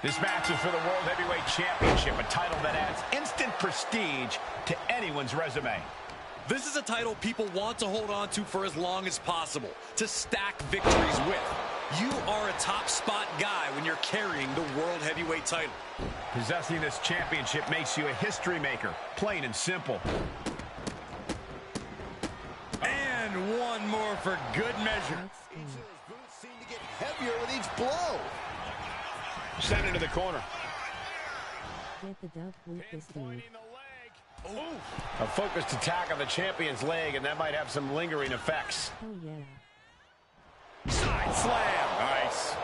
This match is for the World Heavyweight Championship, a title that adds instant prestige to anyone's resume. This is a title people want to hold on to for as long as possible, to stack victories with. You are a top spot guy when you're carrying the World Heavyweight title. Possessing this championship makes you a history maker, plain and simple. And one more for good measure. Each of those boots seem to get heavier with each blow. Sent into the corner. Get the dub with this dude. A focused attack on the champion's leg, and that might have some lingering effects. Oh yeah. Side slam. Nice.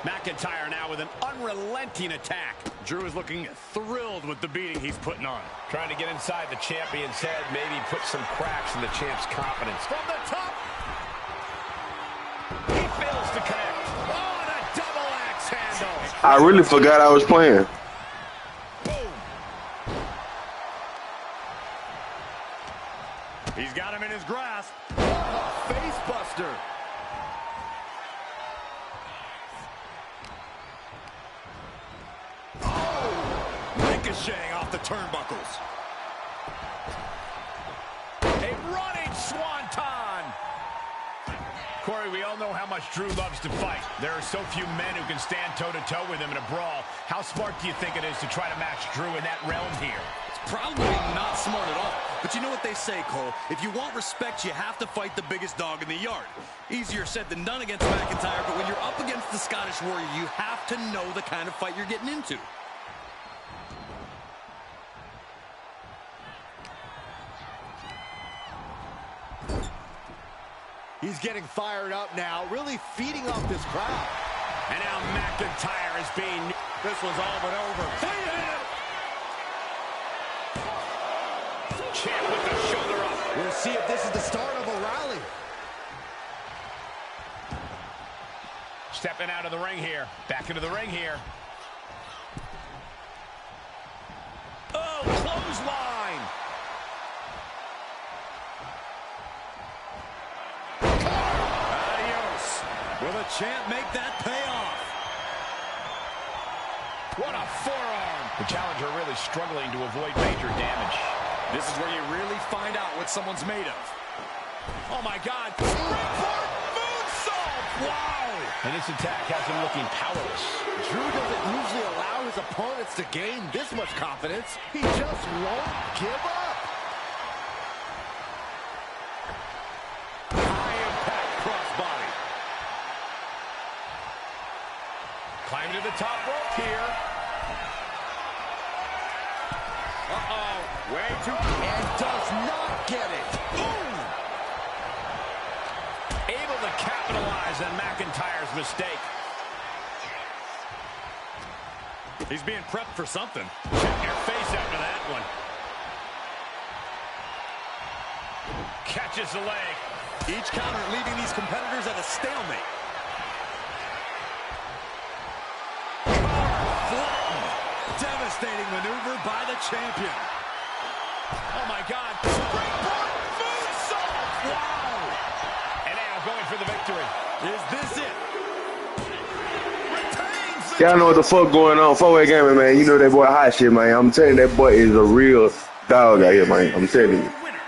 McIntyre now with an unrelenting attack. Drew is looking thrilled with the beating he's putting on. Trying to get inside the champion's head, maybe put some cracks in the champ's confidence. From the top. He fails to connect. Oh, and a double axe handle. I really forgot I was playing. Boom. He's got him in his grasp. Face buster. Ricocheting off the turnbuckles. A running swanton. Corey, we all know how much Drew loves to fight. There are so few men who can stand toe-to-toe with him in a brawl. How smart do you think it is to try to match Drew in that realm here? It's probably not smart at all. But you know what they say, Cole? If you want respect, you have to fight the biggest dog in the yard. Easier said than done against McIntyre, but when you're up against the Scottish Warrior, you have to know the kind of fight you're getting into. He's getting fired up now, really feeding off this crowd. And now McIntyre is being... This one's all but over. Champ with the shoulder up. We'll see if this is the start of a rally. Stepping out of the ring here. Back into the ring here. Oh, clothesline. Adios. Will the champ make that pay off? What a forearm. The challenger really struggling to avoid major damage. This is where you really find out what someone's made of. Oh, my God. Springboard moonsault. Wow. And this attack has him looking powerless. Drew doesn't usually allow his opponents to gain this much confidence. He just won't give up. High impact crossbody. Climb to the top rope here. Uh-oh. Way too... And does not get it. Boom! Able to capitalize on McIntyre's mistake. He's being prepped for something. Check your face after that one. Catches the leg. Each counter leaving these competitors at a stalemate. Flattened. Devastating maneuver by the champion. Oh, my God. Springboard moonsault. Wow. And now going for the victory. Is this it? Retains the... Y'all know what the fuck going on. 4-way gaming, man. You know that boy hot shit, man. I'm telling you, that boy is a real dog out here, man. I'm telling you. Winner,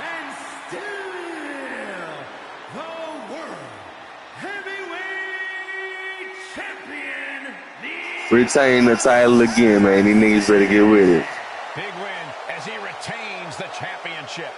and still the World Heavyweight Champion, Retain the title again, man. These niggas better get with it. Big win as he retains the championship.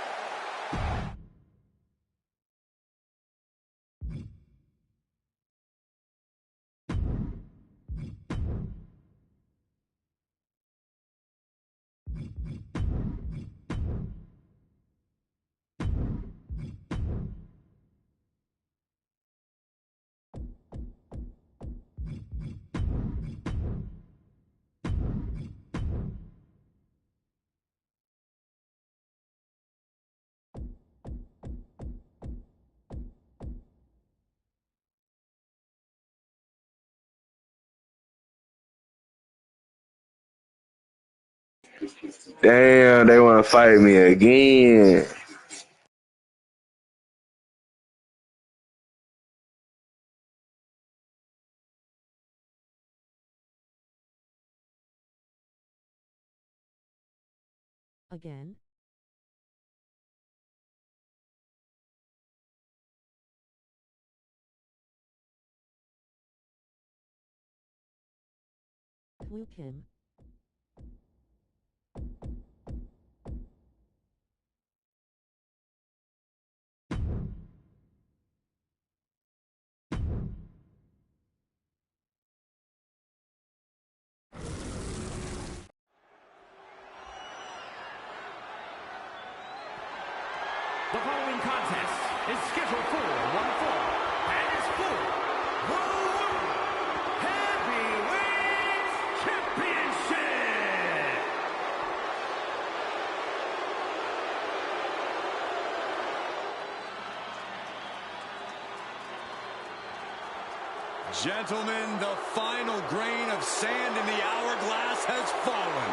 Damn, they want to fight me again. Again? Woo Kim. The following contest is scheduled for one fall and is for Gentlemen, the final grain of sand in the hourglass has fallen.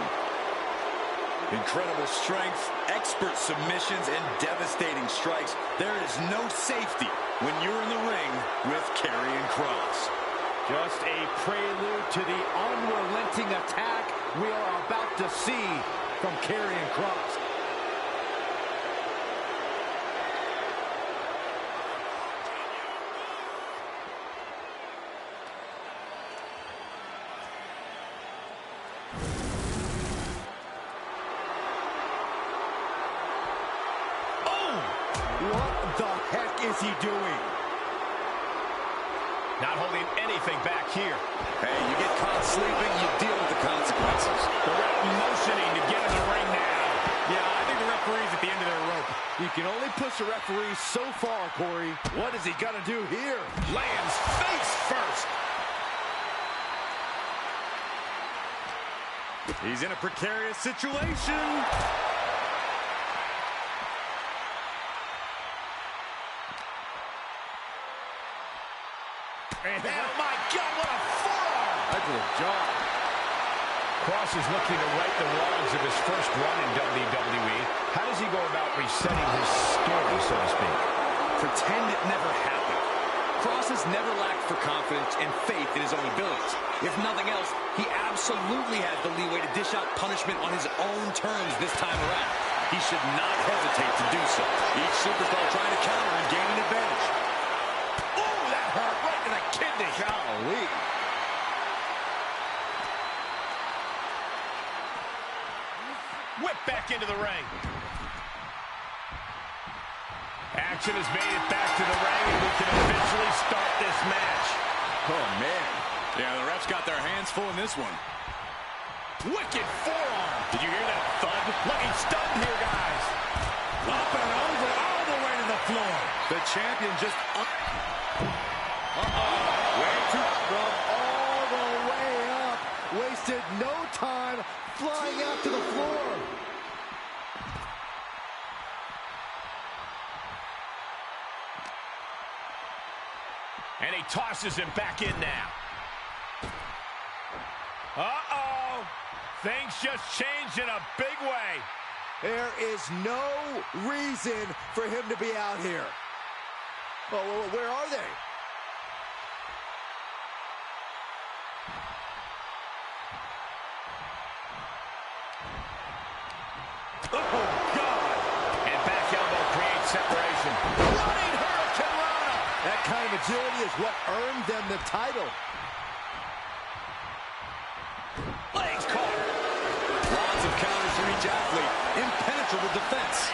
Incredible strength, expert submissions, and devastating strikes. There is no safety when you're in the ring with Karrion Kross. Just a prelude to the unrelenting attack we are about to see from Karrion Kross. What the heck is he doing? Not holding anything back here. Hey, you get caught sleeping, you deal with the consequences. The ref motioning to get in the ring now. Yeah, I think the referee's at the end of their rope. You can only push a referee so far, Corey. What is he gonna do here? Lands face first. He's in a precarious situation. And oh my God, what a forearm! Excellent job. Kross is looking to right the wrongs of his first run in WWE. How does he go about resetting his story, so to speak? Pretend it never happened. Kross has never lacked for confidence and faith in his own abilities. If nothing else, he absolutely has the leeway to dish out punishment on his own terms this time around. He should not hesitate to do so. Each superstar trying to counter and gain an advantage. Oh, that hurt right in the kidney. Golly. Whip back into the ring. Action has made it back to the ring, and we can officially start this match. Oh, man. Yeah, the refs got their hands full in this one. Wicked forearm. Did you hear that thud? Looking stunned here, guys. Up and over, all the way to the floor. The champion just up. Way too from all the way up. Wasted no time flying out to the floor. And he tosses him back in now. Uh-oh. Things just changed in a big way. There is no reason for him to be out here. Oh, where are they? Oh, God. And back elbow creates separation. Running Hurricane Rana. That kind of agility is what earned them the title. Legs caught. Lots of counters from each athlete. Impenetrable defense.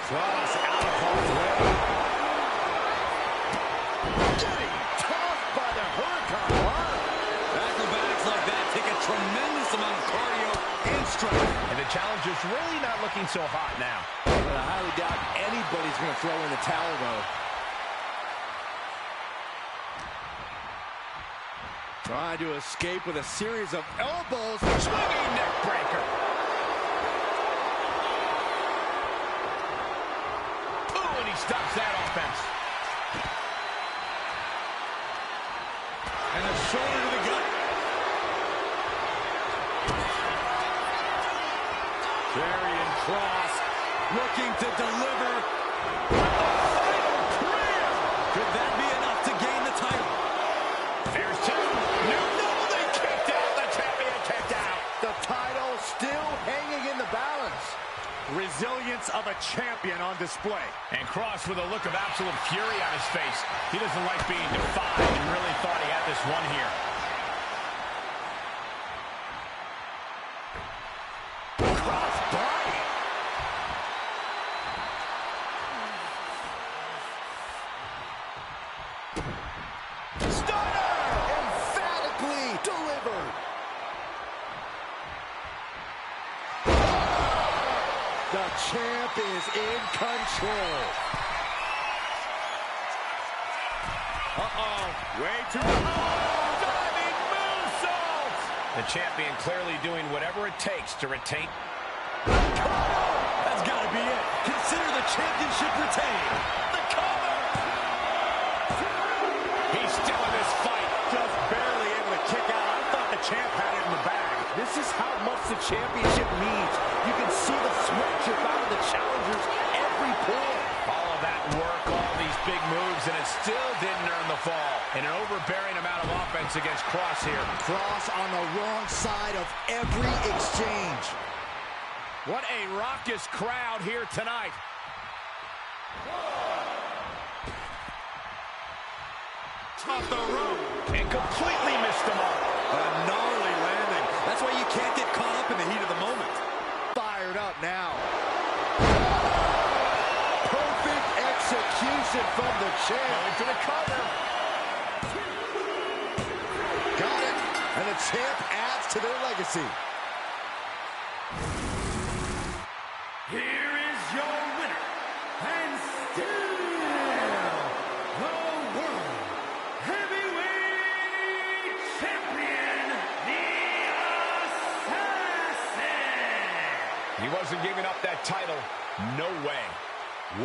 Kross out of harm's way. Getting tossed by the Hurricane Rana. Acrobatics like that take a tremendous amount of cardio and strength. And the challenge is really not looking so hot now. But I highly doubt anybody's going to throw in the towel, though. Trying to escape with a series of elbows. Swinging neck breaker. Oh, and he stops that offense. And a shoulder to the gut. Karrion Kross looking to deliver a final prayer. Could that be enough to gain the title? There's two. No, they kicked out. The champion kicked out. The title still hanging in the balance. Resilience of a champion on display. And Kross with a look of absolute fury on his face. He doesn't like being defied and really thought he had this one here. The champ is in control. Way too diving moonsault. The champion clearly doing whatever it takes to retain. That's got to be it. Consider the championship retained. The cover. the championship means. You can see the sweat drip out of the challengers every pore. All of that work, all these big moves, and it still didn't earn the fall. And an overbearing amount of offense against Cross here. Cross on the wrong side of every exchange. What a raucous crowd here tonight. Off the rope and completely missed the mark. A gnarly landing. That's why you can't get caught up in the heat of the moment. Fired up now. Perfect execution from the champ. Going for the cover. Got it. And the champ adds to their legacy. Here is your winner, and still the World Heavyweight Champion, the Assassin. He wasn't giving up that title. No way.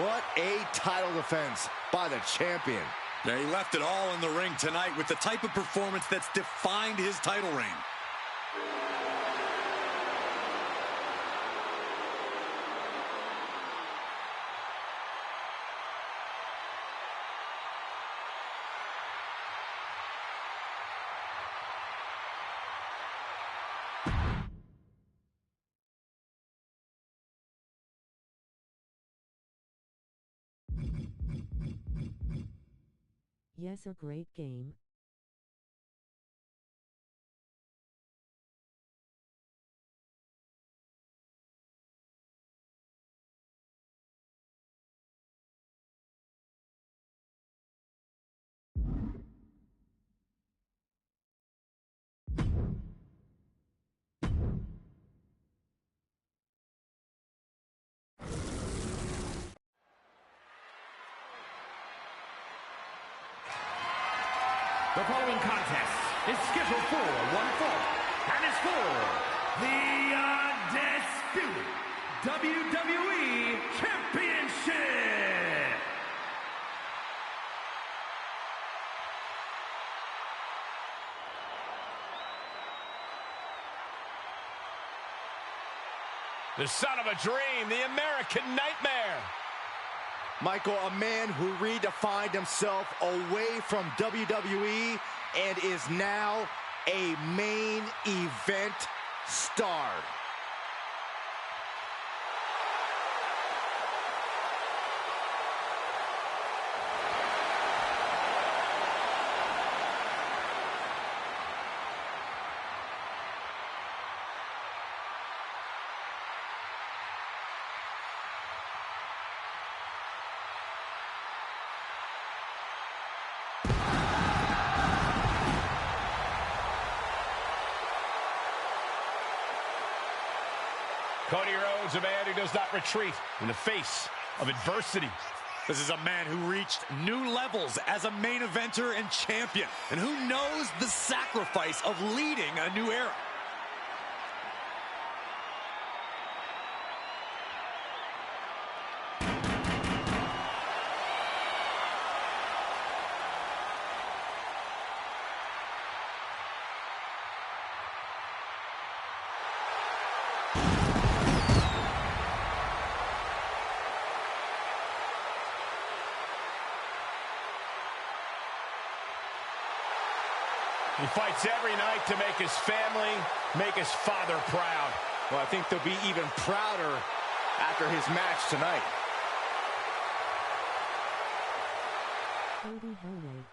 What a title defense by the champion. Yeah, he left it all in the ring tonight with the type of performance that's defined his title reign. Yes, a great game. The following contest is scheduled for one fall and is for the undisputed WWE Championship. The son of a dream, the American Nightmare. Michael, a man who redefined himself away from WWE and is now a main event star. Cody Rhodes, a man who does not retreat in the face of adversity. This is a man who reached new levels as a main eventer and champion, and who knows the sacrifice of leading a new era. He fights every night to make his family, make his father proud. Well, I think they'll be even prouder after his match tonight. Cody Hellway.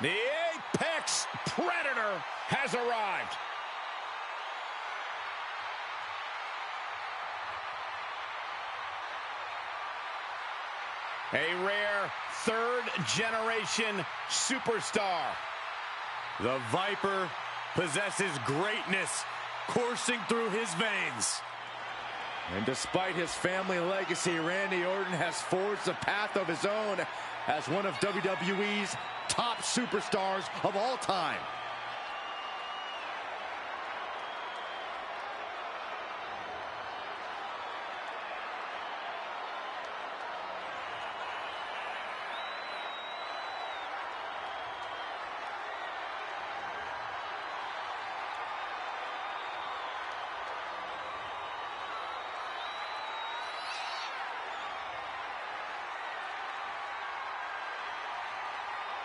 The Apex Predator has arrived. A rare third-generation superstar. The Viper possesses greatness coursing through his veins. And despite his family legacy, Randy Orton has forged a path of his own as one of WWE's top superstars of all time.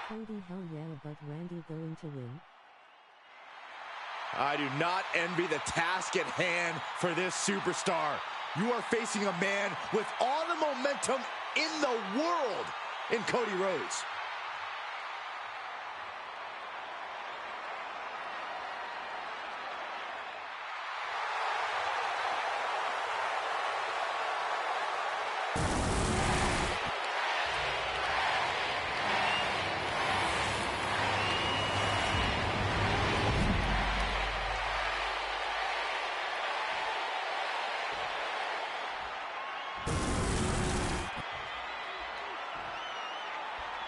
Cody, hell yeah, but Randy going to win? I do not envy the task at hand for this superstar. You are facing a man with all the momentum in the world in Cody Rhodes.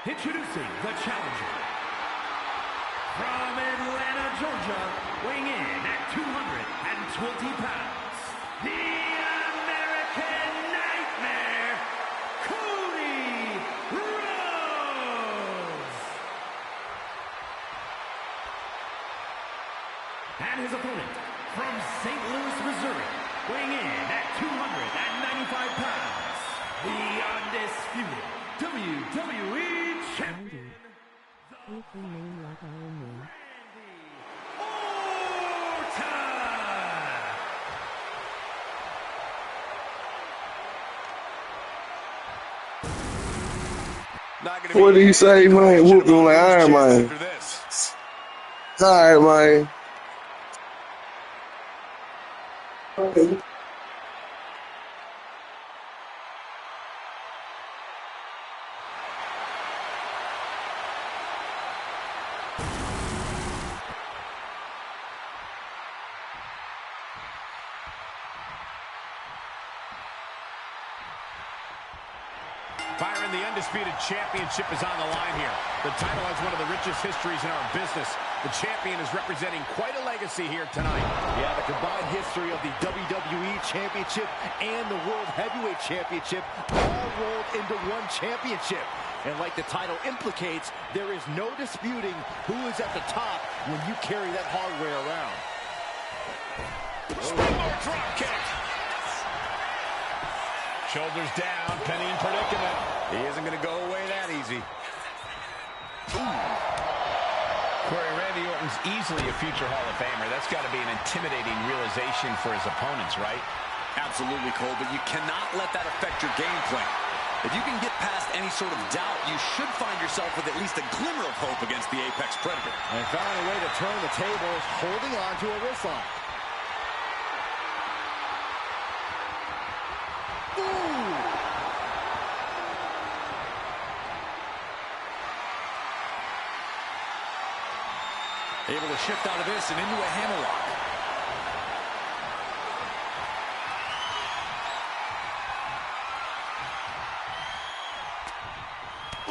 Introducing the challenger. From Atlanta, Georgia, weighing in at 220 pounds, the American Nightmare, Cody Rhodes. And his opponent, from St. Louis, Missouri, weighing in at 295 pounds, the undisputed WWE Champion, If we name like Iron Man. What did he say, man? Whooped him like Iron Man. All right, man. Byron, the undisputed championship is on the line here. The title has one of the richest histories in our business. The champion is representing quite a legacy here tonight. Yeah, the combined history of the WWE Championship and the World Heavyweight Championship all rolled into one championship. And like the title implicates, there is no disputing who is at the top when you carry that hardware around. Springboard drop kick. Shoulders down, Penny in predicament. He isn't going to go away that easy. Corey, Randy Orton's easily a future Hall of Famer. That's got to be an intimidating realization for his opponents, right? Absolutely, Cole, but you cannot let that affect your game plan. If you can get past any sort of doubt, you should find yourself with at least a glimmer of hope against the Apex Predator. And found a way to turn the tables, holding on to a wrist lock. Able to shift out of this and into a hammerlock.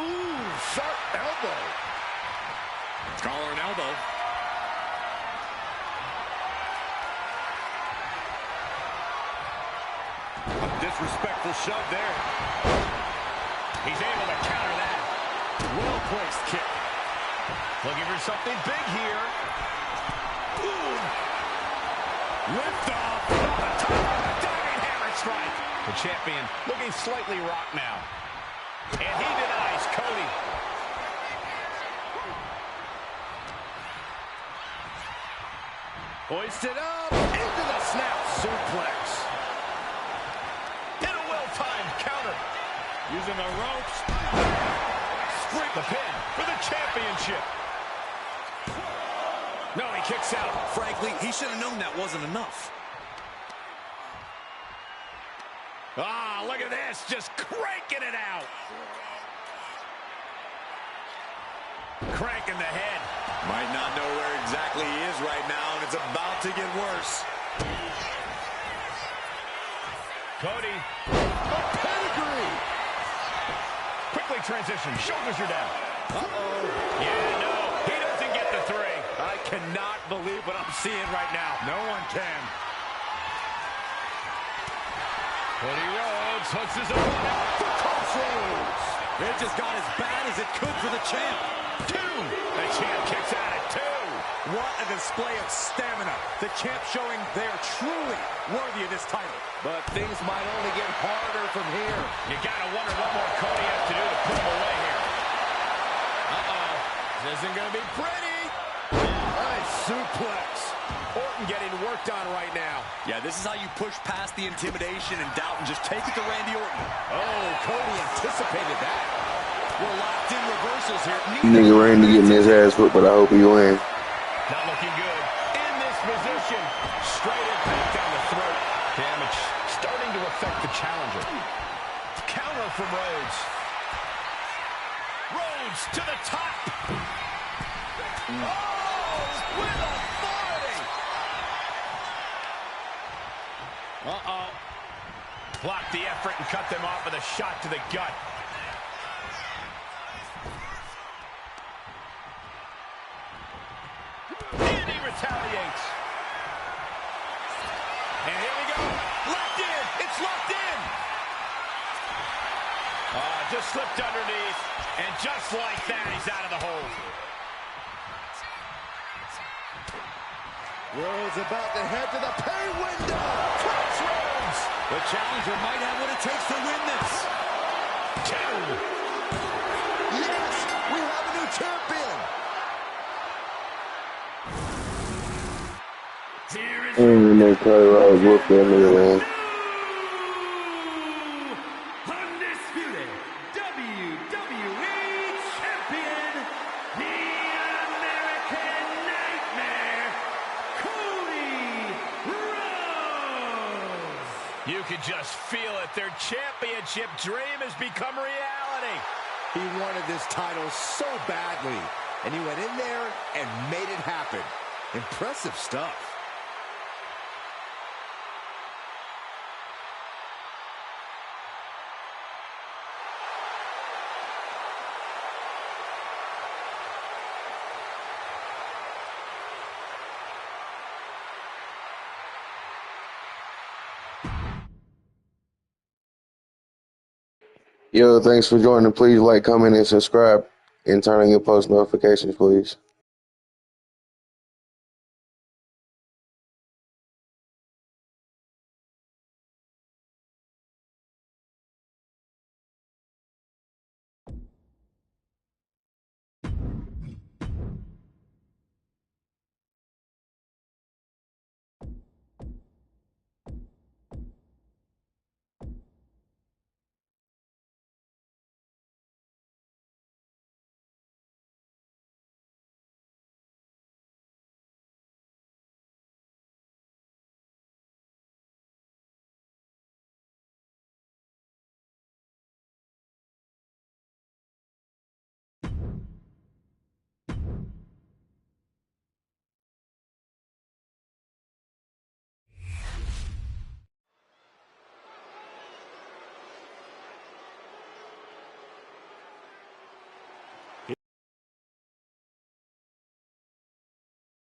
Ooh, sharp elbow. Collar and elbow. A disrespectful shove there. He's able to counter that. Well-placed kick. Looking for something big here. Ooh. Lift off. Diving hammer strike. The champion looking slightly rocked now. And he denies Cody. Hoisted up into the snap suplex. And a well-timed counter. Using the ropes. Scrape the pin for the championship. No, he kicks out. Frankly, he should have known that wasn't enough. Ah, look at this. Just cranking it out. Cranking the head. Might not know where exactly he is right now, and it's about to get worse. Cody. A pedigree. Quickly transition. Shoulders are down. Uh-oh. Yeah, no. He doesn't get the three. I cannot believe what I'm seeing right now. No one can. Cody Rhodes hooks his opponent. The crossroads. It just got as bad as it could for the champ. Two. The champ kicks out at two. What a display of stamina. The champ showing they're truly worthy of this title. But things might only get harder from here. You gotta wonder what more Cody has to do to put him away here. Uh-oh. This isn't going to be pretty. Nice suplex. Orton getting worked on right now. Yeah, this is how you push past the intimidation and doubt and just take it to Randy Orton. Oh, Cody anticipated that. We're locked in reversals here. Nigga Randy getting his ass whipped, but I hope he wins. Not looking good. In this position. Straight impact down the throat. Damage starting to affect the challenger. Counter from Rhodes. Rhodes to the top. Oh, with authority. Uh-oh. Blocked the effort and cut them off with a shot to the gut. And he retaliates. And here we go. Locked in. It's locked in. Just slipped underneath. And just like that, he's out of the hold. Rhodes about to head to the pay window. Clutch Rhodes. The challenger might have what it takes to win this. 2. Yes, we have a new champion. I don't even know Cody Rhodes whooped that nigga, man. Undisputed WWE Champion, the American Nightmare, Cody Rhodes. You can just feel it. Their championship dream has become reality. He wanted this title so badly, and he went in there and made it happen. Impressive stuff. Yo, thanks for joining. Please like, comment, and subscribe, and turn on your post notifications, please.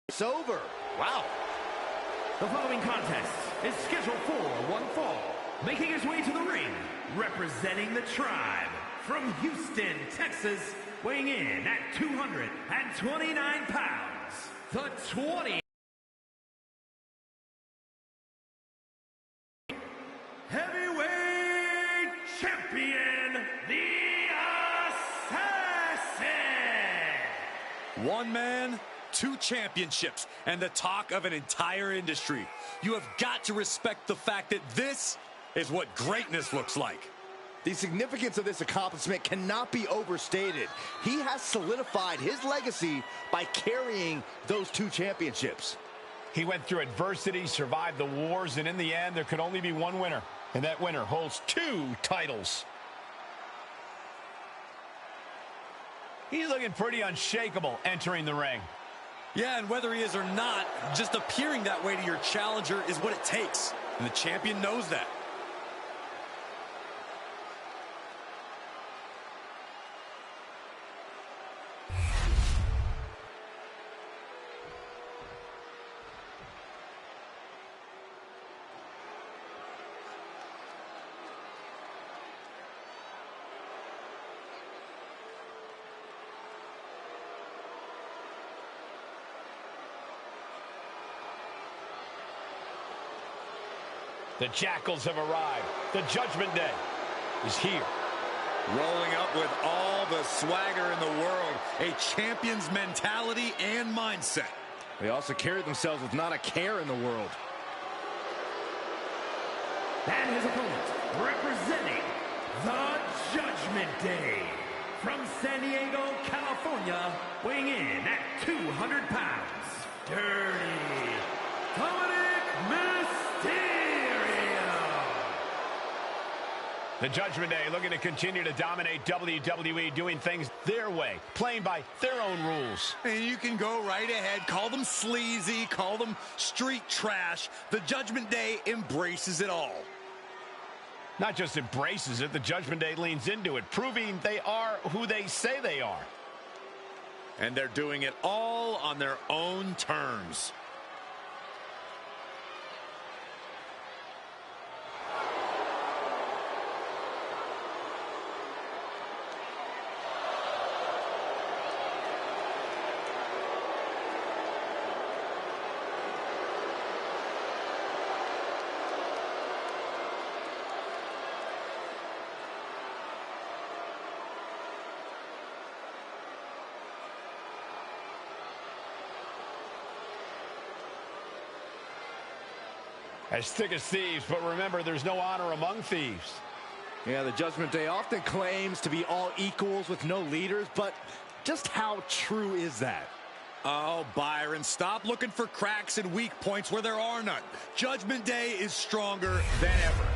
It's over. Wow. The following contest is scheduled for one fall. Making his way to the ring, representing the tribe from Houston, Texas, weighing in at 229 pounds, the 20 heavyweight champion, the Assassin. One man, 2 championships, and the talk of an entire industry. You have got to respect the fact that this is what greatness looks like. The significance of this accomplishment cannot be overstated. He has solidified his legacy by carrying those 2 championships. He went through adversity, survived the wars, and in the end, there could only be one winner. And that winner holds 2 titles. He's looking pretty unshakable entering the ring. Yeah, and whether he is or not, just appearing that way to your challenger is what it takes. And the champion knows that. The Jackals have arrived. The Judgment Day is here. Rolling up with all the swagger in the world. A champion's mentality and mindset. They also carry themselves with not a care in the world. And his opponent, representing the Judgment Day, from San Diego, California, weighing in at 200 pounds, Dirty Dominic Mysterio. The Judgment Day looking to continue to dominate WWE, doing things their way, playing by their own rules. And you can go right ahead, call them sleazy, call them street trash. The Judgment Day embraces it all. Not just embraces it, the Judgment Day leans into it, proving they are who they say they are. And they're doing it all on their own terms. As thick as thieves, but remember, there's no honor among thieves. Yeah, the Judgment Day often claims to be all equals with no leaders, but just how true is that? Oh, Byron, stop looking for cracks and weak points where there are none. Judgment Day is stronger than ever.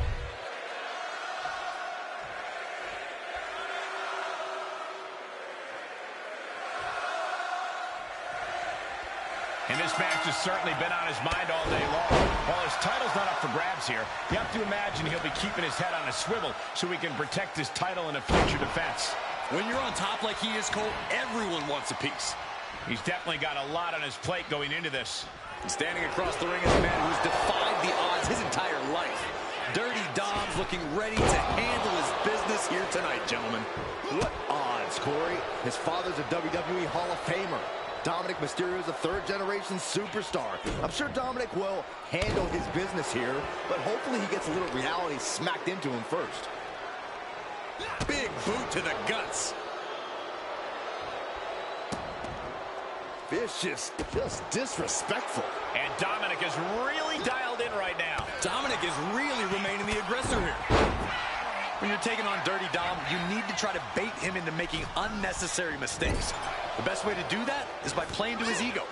And this match has certainly been on his mind all day long. While his title's not up for grabs here, you have to imagine he'll be keeping his head on a swivel so he can protect his title in a future defense. When you're on top like he is, Cole, everyone wants a piece. He's definitely got a lot on his plate going into this. And standing across the ring is a man who's defied the odds his entire life. Dirty Dom's looking ready to handle his business here tonight, gentlemen. What odds, Corey? His father's a WWE Hall of Famer. Dominic Mysterio is a third-generation superstar. I'm sure Dominic will handle his business here, but hopefully he gets a little reality smacked into him first. Big boot to the guts. Vicious, just disrespectful. And Dominic is really dialed in right now. Dominic is really remaining the aggressor here. When you're taking on Dirty Dom, you need to try to bait him into making unnecessary mistakes. The best way to do that is by playing to his ego.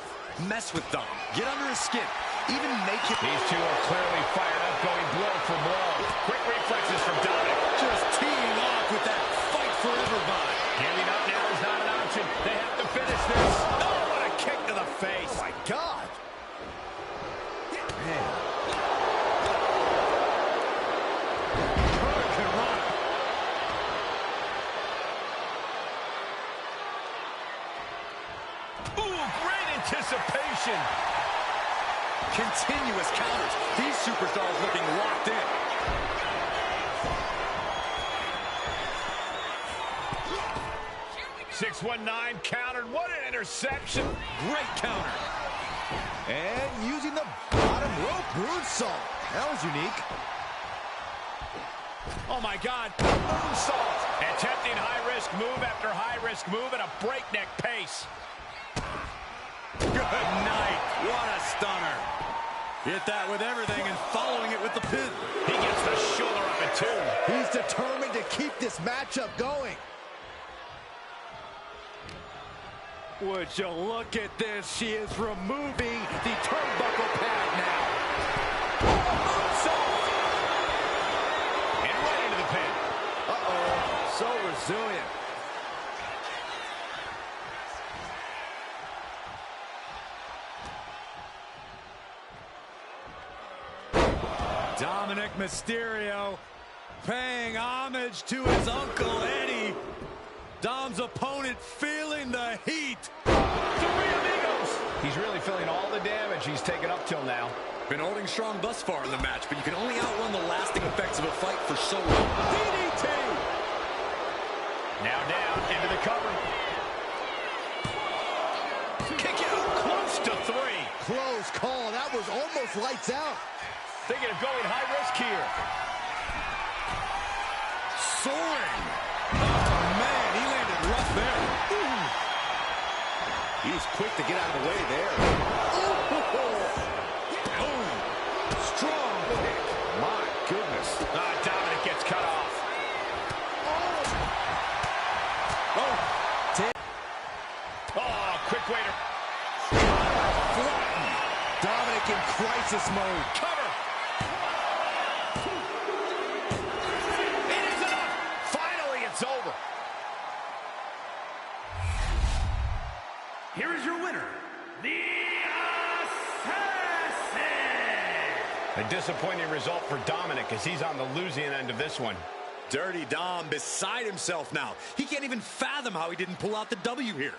Mess with Dom. Get under his skin. Even make him... These two are clearly fired up, going blow for blow. Quick reflexes from Dominic. Just teeing off with that fight forever vibe. Giving up now is not an option. They have to finish this. Oh, what a kick to the face. Oh, my God. Man. Anticipation. Continuous counters. These superstars looking locked in. .619 countered. What an interception. Great counter. And using the bottom rope moonsault. That was unique. Oh, my God. Moonsault. Attempting high-risk move after high-risk move at a breakneck pace. Good night. What a stunner. Hit that with everything and following it with the pin. He gets the shoulder up at two. He's determined to keep this matchup going. Would you look at this? She is removing the turnbuckle pad now. And right into the pin. Uh-oh. So resilient. Dominic Mysterio paying homage to his Uncle Eddie. Dom's opponent feeling the heat. Three amigos. He's really feeling all the damage he's taken up till now. Been holding strong thus far in the match, but you can only outrun the lasting effects of a fight for so long. DDT. Now down into the cover. Kick out close to three. Close call. That was almost lights out. Thinking of going high risk here. Soaring. He was quick to get out of the way there. Oh, strong kick. My goodness. Dominic gets cut off. Oh, quick way to... Dominic in crisis mode. Cover. It is enough. Finally, it's over. Here is your winner, the Assassin! A disappointing result for Dominic as he's on the losing end of this one. Dirty Dom beside himself now. He can't even fathom how he didn't pull out the W here.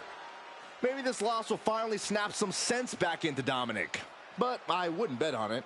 Maybe this loss will finally snap some sense back into Dominic, but I wouldn't bet on it.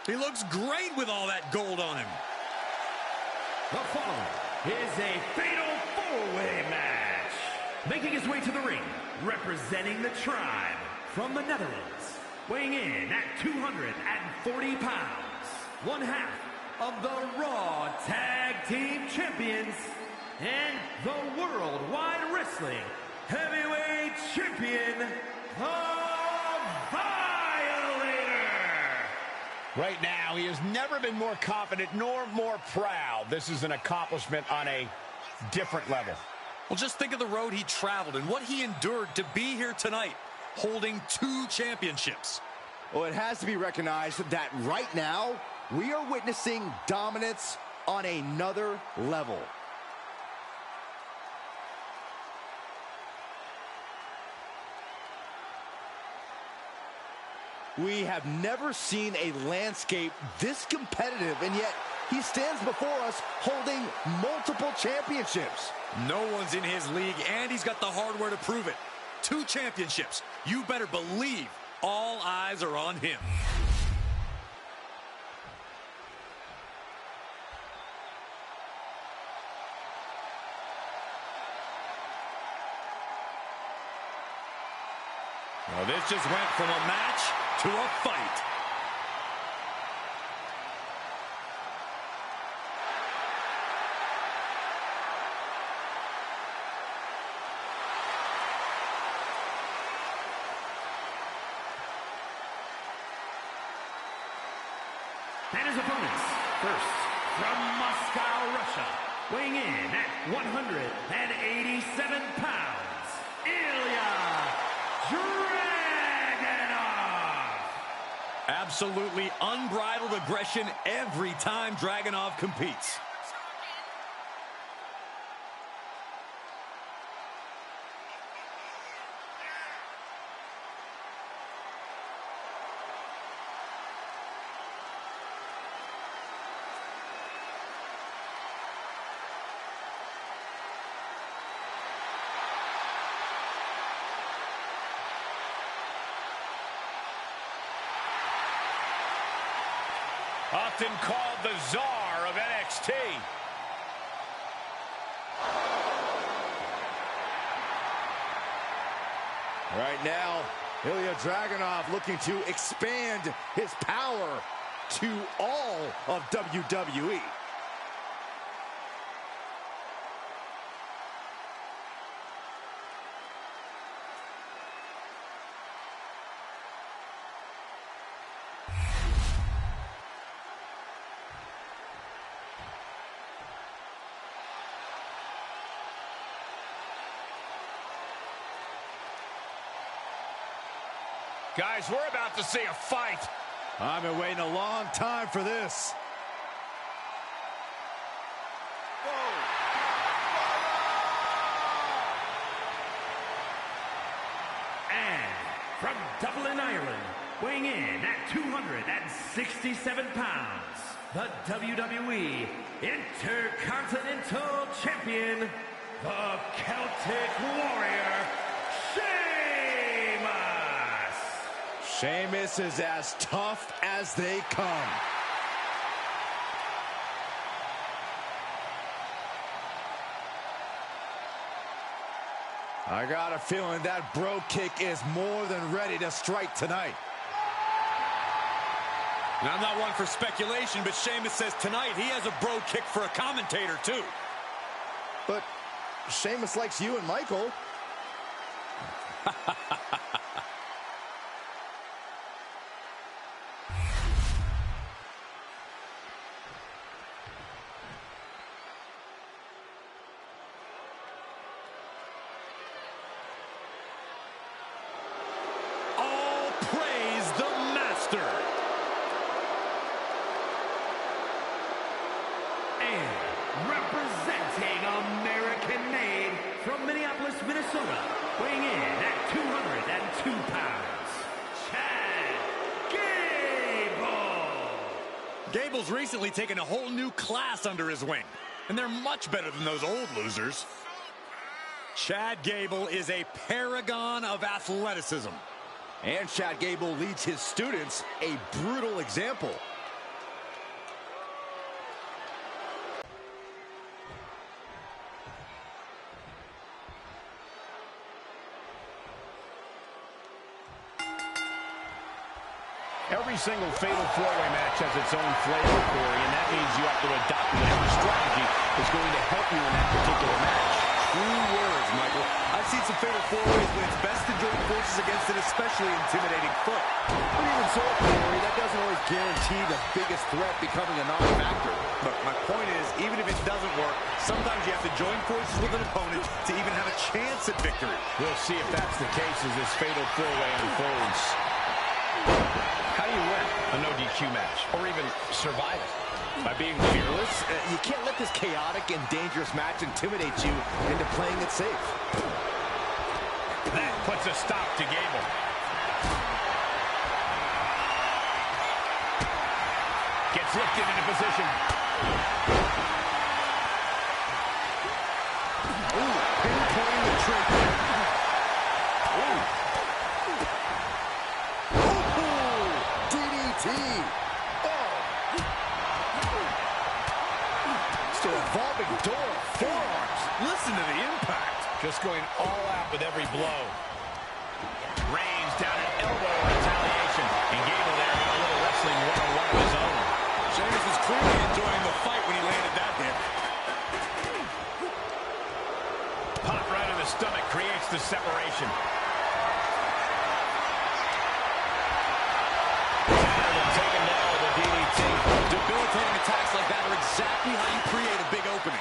He looks great with all that gold on him. The following is a fatal four-way match. Making his way to the ring, representing the Tribe from the Netherlands, weighing in at 240 pounds, one half of the Raw Tag Team Champions and the Worldwide Wrestling Heavyweight Champion, the Right now, he has never been more confident nor more proud. This is an accomplishment on a different level. Well, just think of the road he traveled and what he endured to be here tonight, holding 2 championships. Well, it has to be recognized that right now, we are witnessing dominance on another level. We have never seen a landscape this competitive, and yet he stands before us holding multiple championships. No one's in his league, and he's got the hardware to prove it. 2 championships. You better believe all eyes are on him. Well, this just went from a match to a fight. And his opponents, first, from Moscow, Russia, weighing in at 187 pounds, Ilya Dragunov. Absolutely unbridled aggression every time Dragunov competes. Often called the Czar of NXT. Right now, Ilya Dragunov looking to expand his power to all of WWE. Guys, we're about to see a fight. I've been waiting a long time for this. Dublin, Ireland, weighing in at 267 pounds, the WWE Intercontinental Champion, the Celtic Warrior, Sheamus! Sheamus is as tough as they come. I got a feeling that bro kick is more than ready to strike tonight. And I'm not one for speculation, but Sheamus says tonight he has a bro kick for a commentator, too. But Sheamus likes you and Michael. All praise the master. And representing American-made from Minneapolis, Minnesota, weighing in at 202 pounds, Chad Gable! Gable's recently taken a whole new class under his wing, and they're much better than those old losers. Chad Gable is a paragon of athleticism. And Chad Gable leads his students a brutal example. Every single fatal four-way match has its own flavor, Corey, and that means you have to adopt whatever strategy is going to help you in that particular match. True words, Michael. I've seen some fatal four-ways when it's best to join forces against an especially intimidating foot. But even so, Corey, that doesn't always guarantee the biggest threat becoming a non-factor. Look, my point is, even if it doesn't work, sometimes you have to join forces with an opponent to even have a chance at victory. We'll see if that's the case as this fatal four-way unfolds. How do you win a no DQ match, or even survive it? By being fearless? You can't let this chaotic and dangerous match intimidate you into playing it safe. That puts a stop to Gable. Gets lifted into position. Ooh, pinpointing the trick. Evolving door of forearms. Listen to the impact. Just going all out with every blow. Reigns down an elbow in retaliation. And Gable there got a little wrestling one-on-one of his own. Sheamus was clearly enjoying the fight when he landed that hit. Pop right in the stomach creates the separation. Taken down with a DDT. Debilitating attacks like that are exactly how you create a big opening.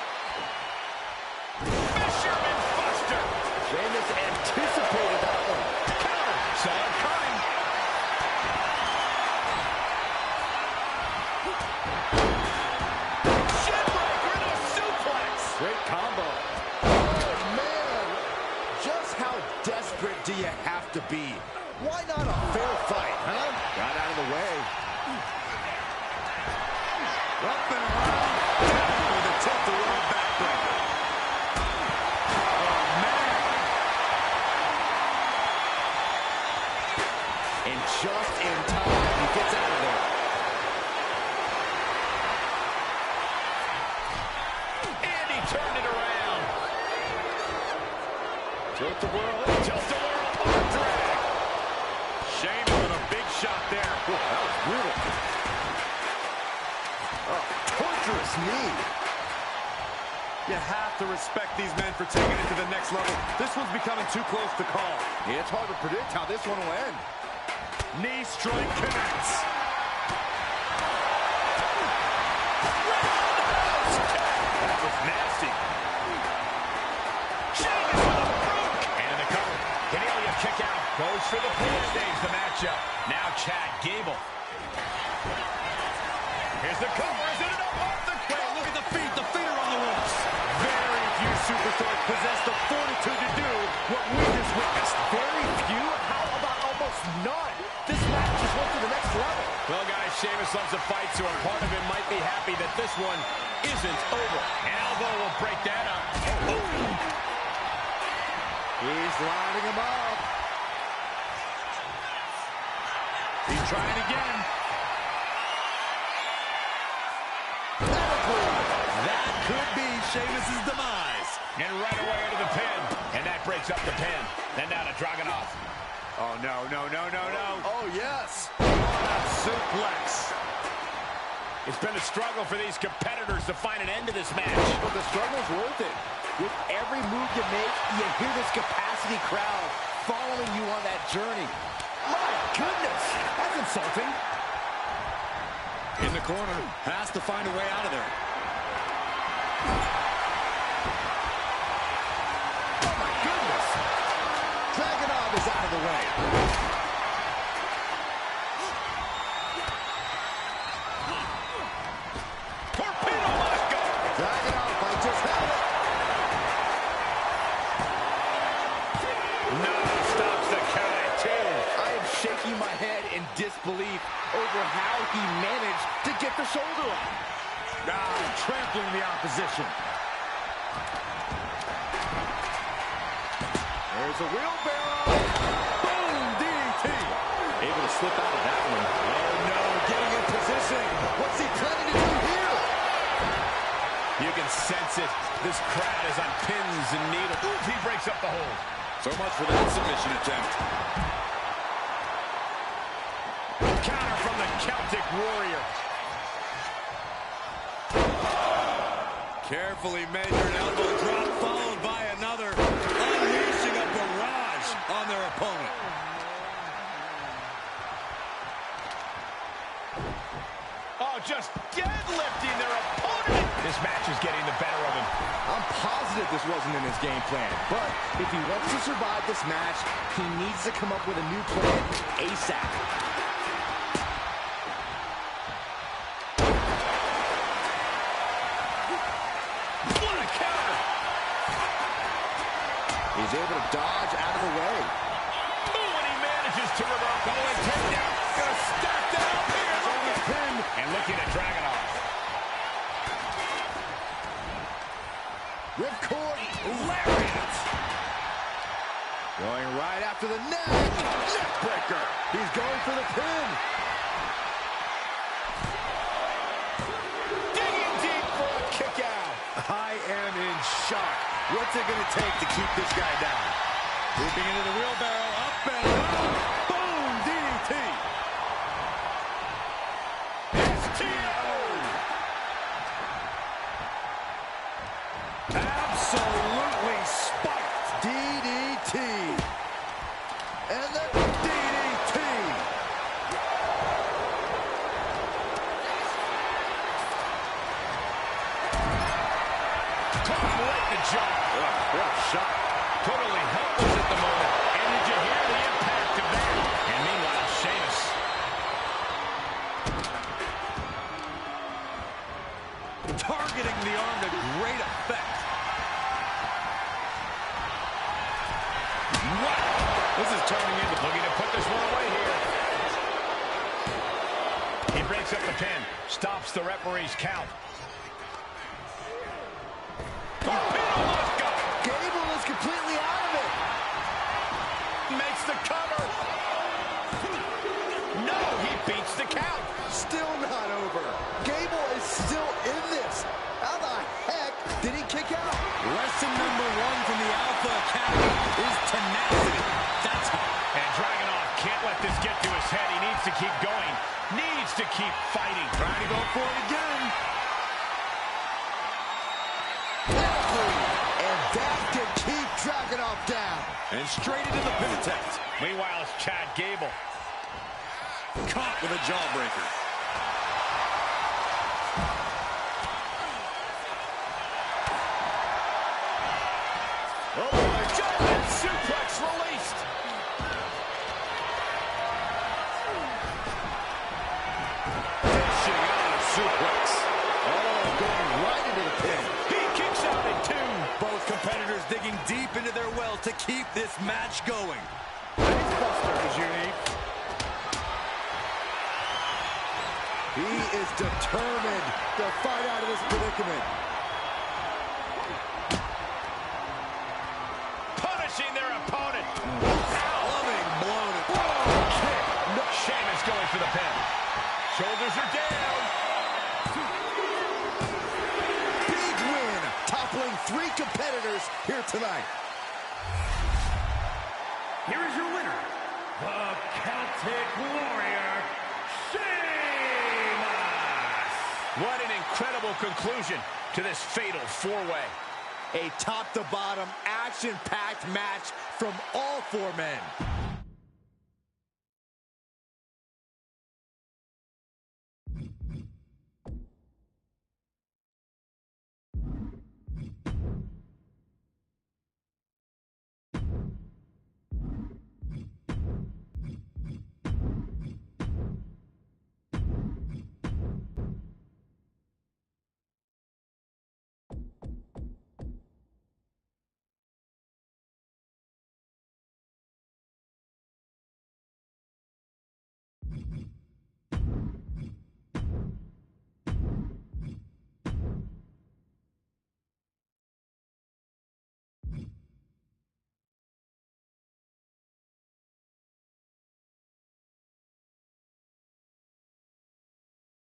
Fisherman Buster. Sheamus anticipated that one. Counter. Saw it coming. Shinbreaker into a suplex. Great combo. Oh, man. Just how desperate do you have to be? Why not a fair fight, huh? Got out of the way. Up and around. Down with a tilt-a-whirl backbreaker. Oh, man. And just in time, he gets out of there. And he turned it around. Tilt-a-whirl. Tilt-a-whirl. Power drag. Sheamus with a big shot there. Ooh, that was brutal. Oh, torturous knee. You have to respect these men for taking it to the next level. This one's becoming too close to call. It's hard to predict how this one will end. Knee strike connects. That was nasty. Sheamus with a broke. And the cover. Cornelia kick out. Goes for the pull. Stays the matchup. Now Chad Gable. Here's the cover. Is it enough off the Wait, look at the feet. The feet are on the ropes. Very few superstars possess the fortitude to do what we just witnessed. Very few? How about almost Almost none. This match just went to the next level. Well, guys, Sheamus loves to fight, so a part of him might be happy that this one isn't over. An elbow will break that up. He's lining him up. He's trying again. That could be Sheamus' demise. And right away into the pin. And that breaks up the pin. Then down to Dragunov. Oh, no, no, no, no, no. Oh, yes. Suplex. It's been a struggle for these competitors to find an end to this match. But the struggle's worth it. With every move you make, you hear this capacity crowd following you on that journey. My goodness, that's insulting. In the corner, has to find a way out of there. Oh my goodness. Dragunov is out of the way. Torpedo Moscow. Dragunov might just have it. No, stops the count at 2. I am shaking my head in disbelief over how he managed to get the shoulder up. Trampling the opposition. There's a wheelbarrow. Boom, DDT. Able to slip out of that one. Oh no, getting in position. What's he planning to do here? You can sense it. This crowd is on pins and needles. Ooh, he breaks up the hold. So much for that submission attempt. Counter from the Celtic Warrior. Carefully measured elbow drop followed by another, unleashing a barrage on their opponent. Oh, just deadlifting their opponent. This match is getting the better of him. I'm positive this wasn't in his game plan, but if he wants to survive this match, he needs to come up with a new plan ASAP. He's able to dodge out of the way. Ooh, and he manages to reverse. Oh, and takedown. Gonna stack that up here. On the pin. And looking at Dragunov. Ripcord. Lariat. Going right after the neck. Neckbreaker. He's going for the pin. Digging deep for a kick out. I am in shock. What's it going to take to keep this guy down? Looping into the wheelbarrow, up and around. Boom, DDT. STO. Absolutely spiked. DDT. And the DDT. Caught right in the jaw. What a shot. Totally helpless at the moment. And did you hear the impact of that? And meanwhile, Sheamus. Targeting the arm to great effect. Wow. This is turning into looking to put this one away here. He breaks up the pin. Stops the referee's count. Torpedo Moscow. Gable is completely out of it. Makes the cover. No, he beats the count. Still not over. Gable is still in this. How the heck did he kick out? Lesson number 1 from the Alpha Academy is tenacity. That's how. And Dragunov can't let this get to his head. He needs to keep going. Needs to keep fighting. Trying to go for it again. And that can keep Dragunov down. And straight into the pin attempt. Meanwhile, it's Chad Gable. Caught with a jawbreaker. Oh, my German suplex released. Dishing out a suplex. Oh, going right into the pin. He kicks out at 2. Both competitors digging deep into their wells to keep this match going. He's Buster is unique. He is determined to fight out of this predicament. Punishing their opponent. Loving blow to Kick. Sheamus going for the pin. Shoulders are down. Big win, toppling 3 competitors here tonight. Here is your winner, the Celtic Warrior, Sheamus. What an incredible conclusion to this fatal 4-way. A top-to-bottom, action-packed match from all 4 men.